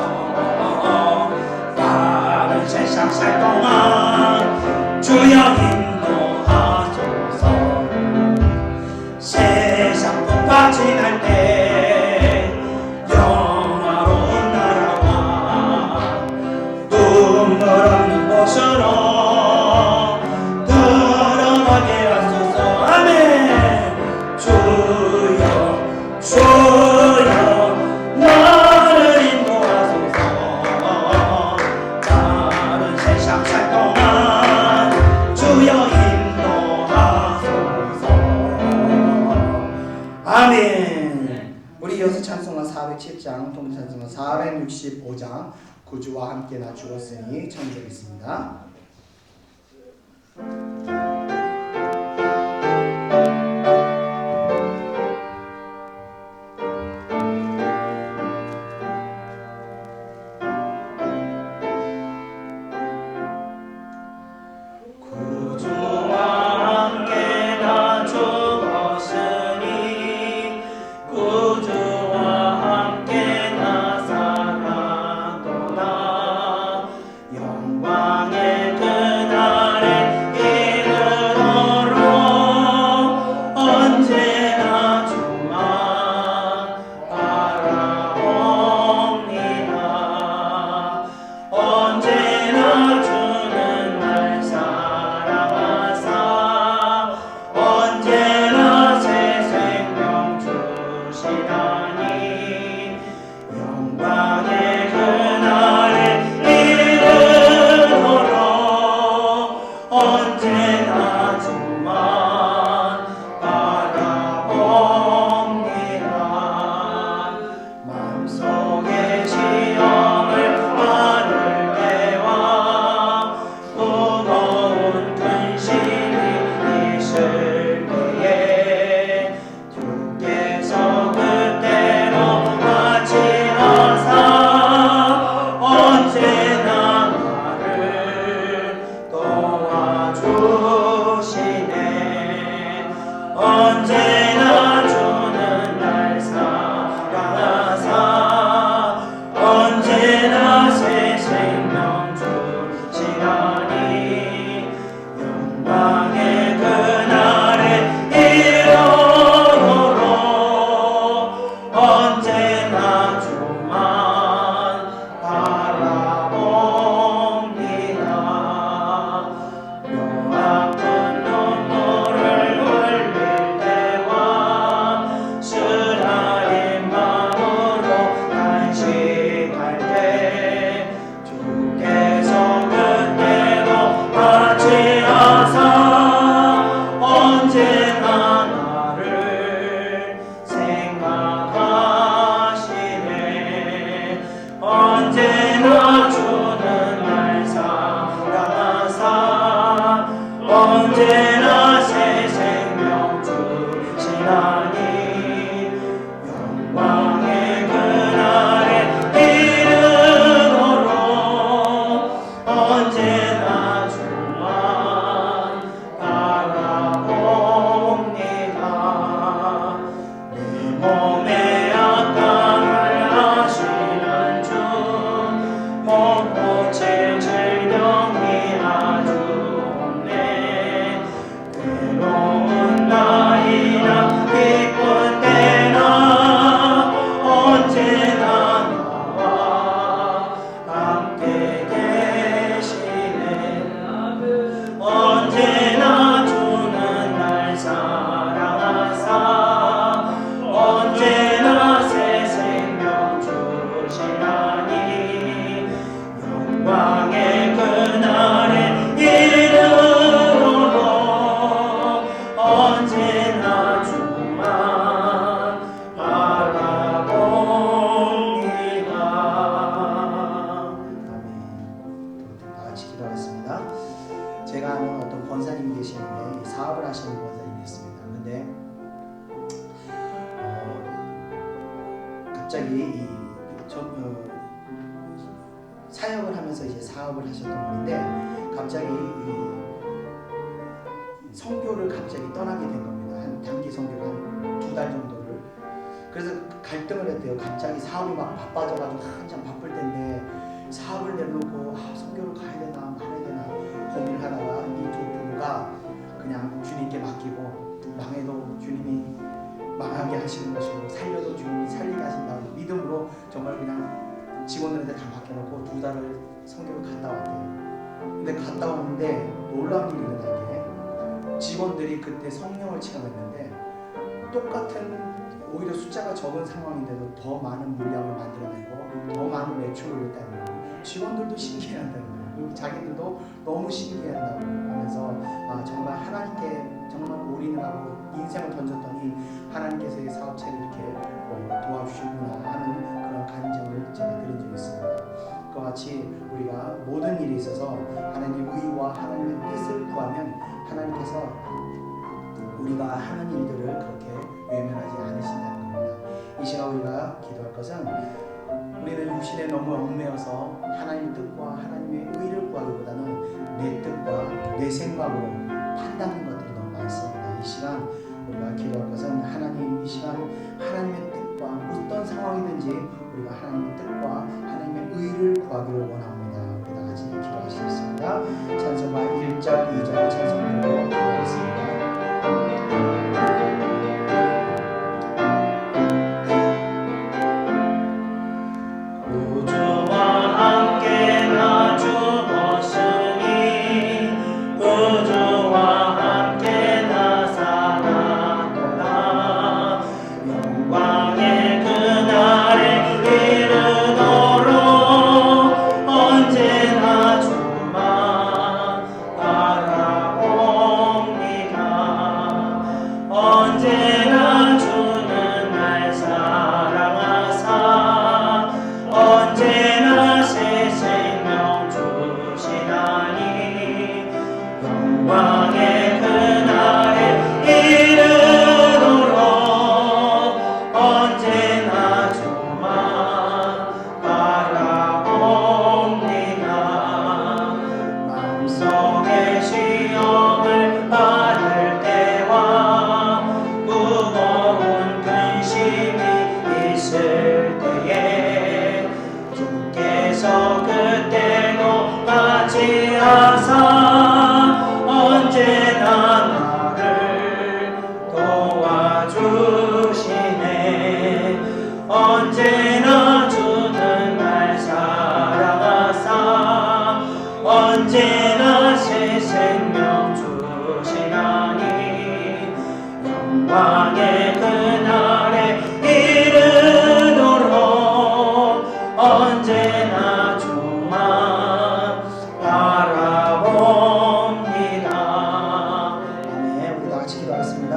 다른 세상 살 동안 주여 인도하소서. 세상 풍파 지날 때 영화로운 나라와 눈물 없는 곳으로 아멘. 우리 이어서 찬송가 407장, 통찬송가 465장 구주와 함께 나 죽었으니 청하겠습니다. 제가 아는 어떤 권사님이 계시는데 사업을 하시는 권사님이 있습니다. 그런데 갑자기 사역을 하면서 이제 사업을 하셨던 분인데 갑자기 선교를 갑자기 떠나게 된 겁니다. 한 단기 선교를 한 2달 정도를. 그래서 갈등을 했대요. 갑자기 사업이 막 바빠져가지고 한참 바쁠 텐데 사업을 내놓고 선교를 가야 되나 말아야 되나 고민을 하다가 이 두 부부가 그냥 주님께 맡기고 망해도 주님이 망하게 하시는 것이고 살려도 주님이 살리게 하신다고 믿음으로 정말 그냥 직원들한테 다 맡겨놓고 2달을 선교를 갔다 왔대요. 근데 갔다 오는데 놀라운 일이 일어난 게 직원들이 그때 성령을 체험했는데 똑같은 오히려 숫자가 적은 상황인데도 더 많은 물량을 만들어내고 더 많은 매출을 했다는 거예요. 직원들도 신기해한다는 거예요. 자기들도 너무 신기한다고 하면서 정말 하나님께 정말 올인하고 인생을 던졌더니 하나님께서 이 사업체를 이렇게 도와주시구나 하는 그런 간증을 제가 들은 적이 있습니다. 그와 같이 우리가 모든 일에 있어서 하나님의 의와 하나님의 뜻을 구하면 하나님께서 우리가 하는 일들을 그렇게 외면하지 않으신다는 겁니다. 이 시간 우리가 기도할 것은 우리는 육신에 너무 얽매여서 하나님의 뜻과 하나님의 의를 구하기보다는 내 뜻과 내 생각으로 판단하는 것들이 너무 많습니다. 이 시간 우리가 기도할 것은 하나님, 이 시간 하나님의 뜻과 어떤 상황이든지 우리가 하나님의 뜻과 하나님의 의를 구하기를 원합니다. 우리 다 같이 기도하시겠습니다. 찬송가 1절, 2절 찬송으로 기도하겠습니다. 언제나 주는 날 사랑하사 언제나 새 생명 주시나니 영광의 그날에 이르도록 언제나 주만 바라봅니다. 아멘. 우리 다 같이 기도하겠습니다.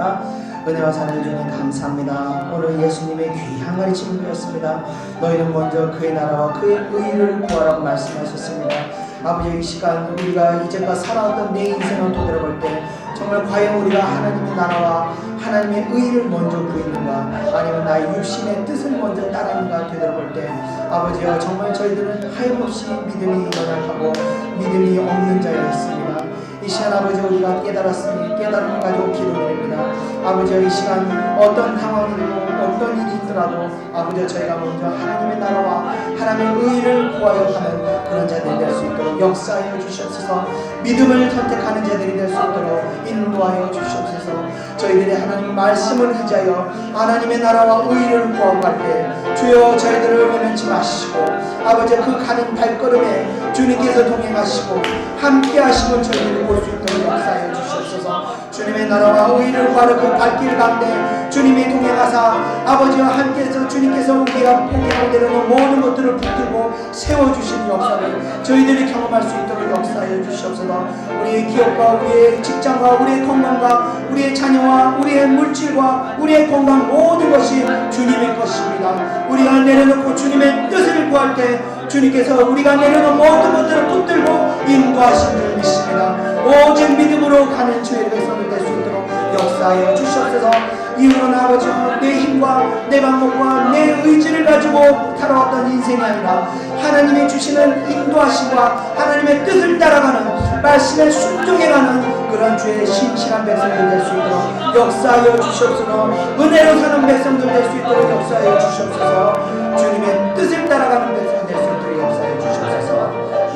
은혜와 사랑해 주님 감사합니다. 오늘 예수님의 귀한 가르침을 배웠습니다. 너희는 먼저 그의 나라와 그의 의를 구하라고 말씀하셨습니다. 아버지, 이 시간 우리가 이제껏 살아왔던 내 인생을 되돌아볼 때 정말 과연 우리가 하나님의 나라와 하나님의 의를 먼저 구했는가, 아니면 나의 육신의 뜻을 먼저 따르는가 되돌아볼 때 아버지여, 정말 저희들은 하염없이 믿음이 연약하고 믿음이 없는 자였습니다. 이 시간 아버지, 우리가 깨달았으니 깨달음을 가지고 기도드립니다. 아버지, 이 시간 어떤 상황이고 어떤 일이 있더라도 아버지, 저희가 먼저 하나님의 나라와 하나님의 의를 구하여 가는 그런 자들이 될 수 있도록 역사하여 주시옵소서. 믿음을 선택하는 자들이 될 수 있도록 인도하여 주시옵소서. 저희들이 하나님 말씀을 의지하여 하나님의 나라와 의를 구하고 갈 때 주여 저희들을 외면치 마시고 아버지, 그 가는 발걸음에 주님께서 동행하시고 함께 하시고 저희들이 볼 수 있도록 역사하여 주시옵소서. 주님의 나라와 의를 구하는 그 발길 가운데 주님이 동행하사 아버지와 함께해서 주님께서 우리가 포기하고 내려놓은 모든 것들을 붙들고 세워주시는 역사를 저희들이 경험할 수 있도록 역사하여 주시옵소서. 우리의 기업과 우리의 직장과 우리의 건강과 우리의 자녀와 우리의 물질과 우리의 건강 모든 것이 주님의 것입니다. 우리가 내려놓고 주님의 뜻을 구할 때 주님께서 우리가 내려놓은 모든 것들을 붙들고 인도하신 줄 믿습니다. 오직 믿음으로 가는 주의 백성이 될 수 있도록 역사하여 주시옵소서. 이후로는 아버지, 내 힘과 내 방법과 내 의지를 가지고 살아왔던 인생이 아니라 하나님이 주시는 인도하심과 하나님의 뜻을 따라가는 말씀에 순종해가는 그런 주의 신실한 백성들 될 수 있도록 역사하여 주시옵소서. 은혜로 사는 백성들 될 수 있도록 역사하여 주시옵소서. 주님의 뜻을 따라가는 백성 될 수 있도록 역사하여 주시옵소서.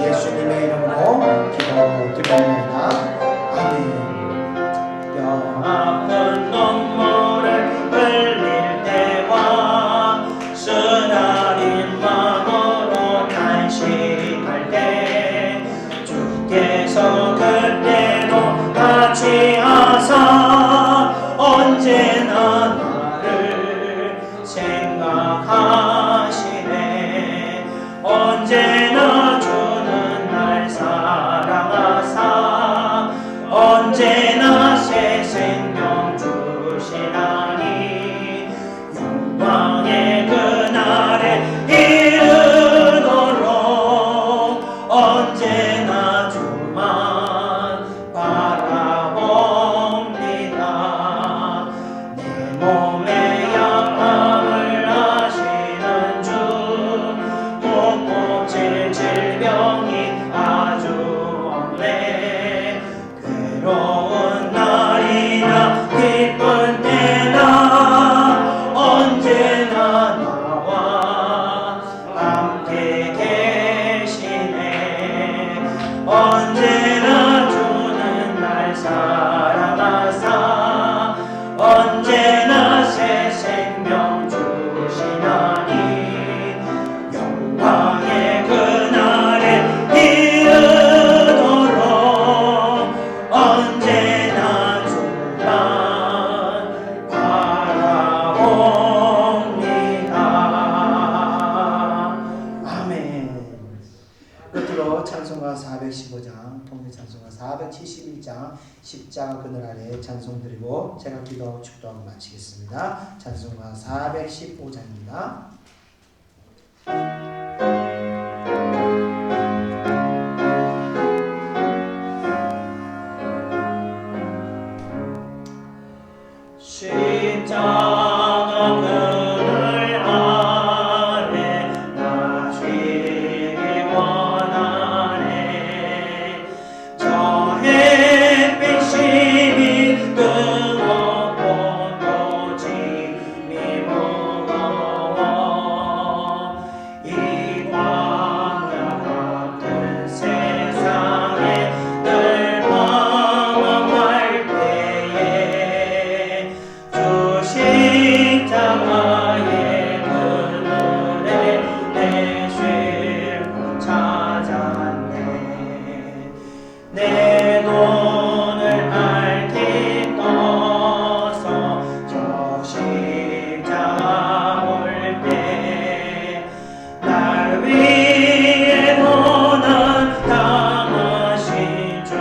예수님의 이름으로 기도드립니다. 아멘. 아픈 눈물을 흘릴 때와 쓰나린 마음으로 탄식할 때 주께서 그때도 같이 하사 언제나 나를 생각하시네. 언제나 주는 날 찬송가 471장 십자가 그늘 아래 찬송 드리고 제가 기도하고 축도하고 마치겠습니다. 찬송가 415장입니다. 십자가 그늘 아래 나 쉬기 원하네. 저 햇빛 심히 뜨겁고 또 짐이 무거워. 이 광야 같은 세상에 늘 방황할 때에 십자가의 그늘에 내 쉴 곳 찾았네. 내 눈을 밝히 떠서 저 십자가 볼 때 날 위해 고난 당하신 주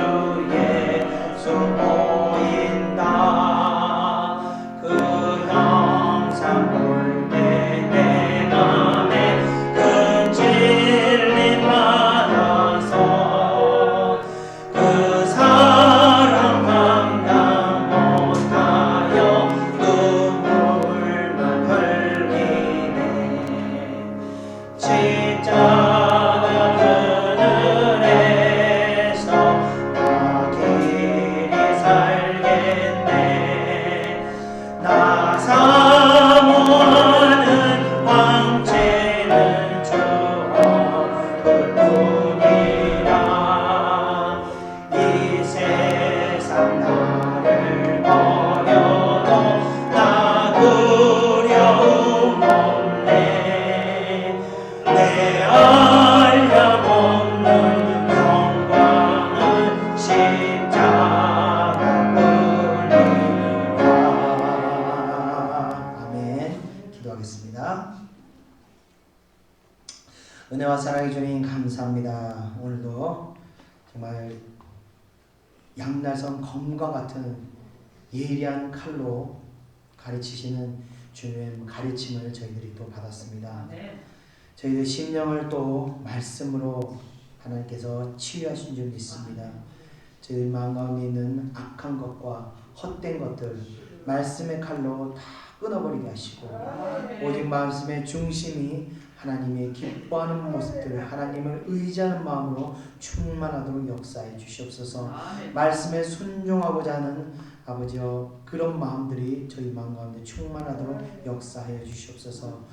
예수 보인다. 그 형상 볼 때 내 맘에 큰 진리 받아서 그 사랑 감당 못하여 눈물만 흘리네. 십자가 그늘에서 나 길이 살겠네. 나 사모하는 황제는 주 얼굴뿐이라. 이 세상 나를 버려도 나 두려움 없네. 내 알려먹는 영광은 십자가뿐이라. 아멘. 기도하겠습니다. 은혜와 사랑의 주님 감사합니다. 오늘도 정말 양날선 검과 같은 예리한 칼로 가르치시는 주님의 가르침을 저희들이 또 받았습니다. 저희들 심령을 또 말씀으로 하나님께서 치유하신 줄 믿습니다. 저희들 마음 가운데 있는 악한 것과 헛된 것들 말씀의 칼로 다 끊어버리게 하시고 오직 말씀의 중심이 하나님의 기뻐하는 모습들, 하나님을 의지하는 마음으로 충만하도록 역사해 주시옵소서. 말씀에 순종하고자 하는 아버지여 그런 마음들이 저희 마음 가운데 충만하도록 역사하여 주시옵소서.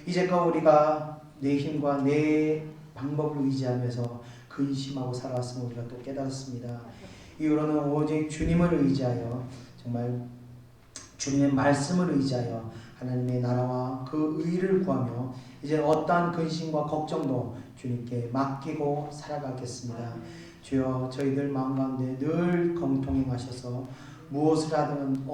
이제껏 우리가 내 힘과 내 방법을 의지하면서 근심하고 살아왔음을 우리가 또 깨달았습니다. 이후로는 오직 주님을 의지하여 정말 주님의 말씀을 의지하여 하나님의 나라와 그 의를 구하며 이제 어떠한 근심과 걱정도 주님께 맡기고 살아가겠습니다. 주여 저희들 마음 가운데 늘 공통행하셔서 무엇을 하든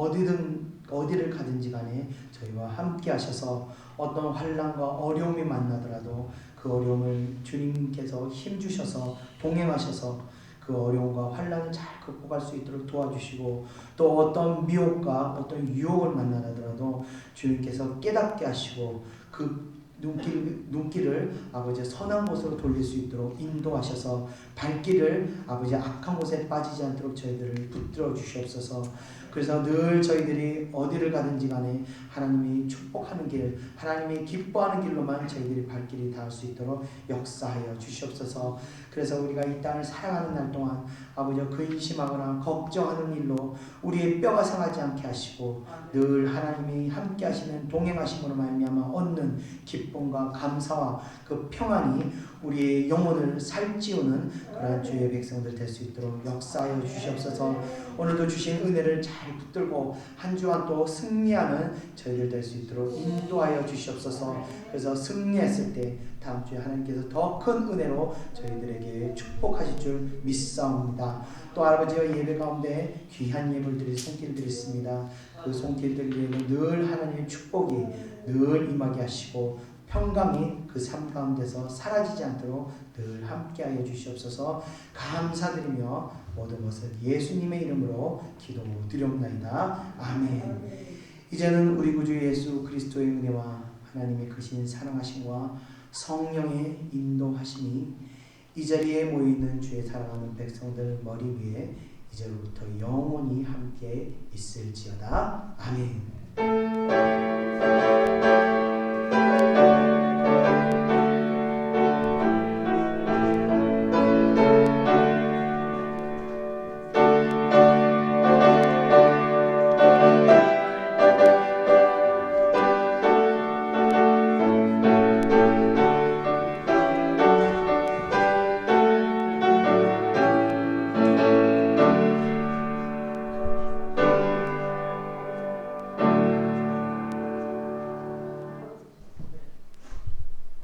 어디를 가든지 간에 저희와 함께 하셔서 어떤 환난과 어려움이 만나더라도 그 어려움을 주님께서 힘주셔서 동행하셔서 그 어려움과 환난을 잘 극복할 수 있도록 도와주시고 또 어떤 미혹과 어떤 유혹을 만나더라도 주님께서 깨닫게 하시고 그 눈길을 아버지 선한 곳으로 돌릴 수 있도록 인도하셔서 발길을 아버지 악한 곳에 빠지지 않도록 저희들을 붙들어 주시옵소서. 그래서 늘 저희들이 어디를 가든지 간에 하나님이 축복하는 길, 하나님이 기뻐하는 길로만 저희들이 발길이 닿을 수 있도록 역사하여 주시옵소서. 그래서 우리가 이 땅을 살아가는 날 동안 아버지 근심하거나 걱정하는 일로 우리의 뼈가 상하지 않게 하시고 늘 하나님이 함께 하시는 동행하심으로 말미암아 얻는 기쁨과 감사와 그 평안이 우리의 영혼을 살찌우는 그런 주의 백성들 될 수 있도록 역사하여 주시옵소서. 오늘도 주신 은혜를 잘 붙들고 한 주간 또 승리하는 저희들 될 수 있도록 인도하여 주시옵소서. 그래서 승리했을 때 다음 주에 하나님께서 더 큰 은혜로 저희들에게 축복하실 줄 믿사옵니다. 또 아버지의 예배 가운데 귀한 예물 드릴 손길 드렸습니다. 그 손길 드리기에는 늘 하나님의 축복이 늘 임하게 하시고 평강이 그 삶 가운데서 사라지지 않도록 늘 함께하여 주시옵소서. 감사드리며 모든 것을 예수님의 이름으로 기도드리옵나이다. 아멘. 이제는 우리 구주 예수 그리스도의 은혜와 하나님의 크신 사랑하심과 성령의 인도하심이 이 자리에 모여있는 주의 사랑하는 백성들 머리 위에 이제로부터 영원히 함께 있을지어다. 아멘.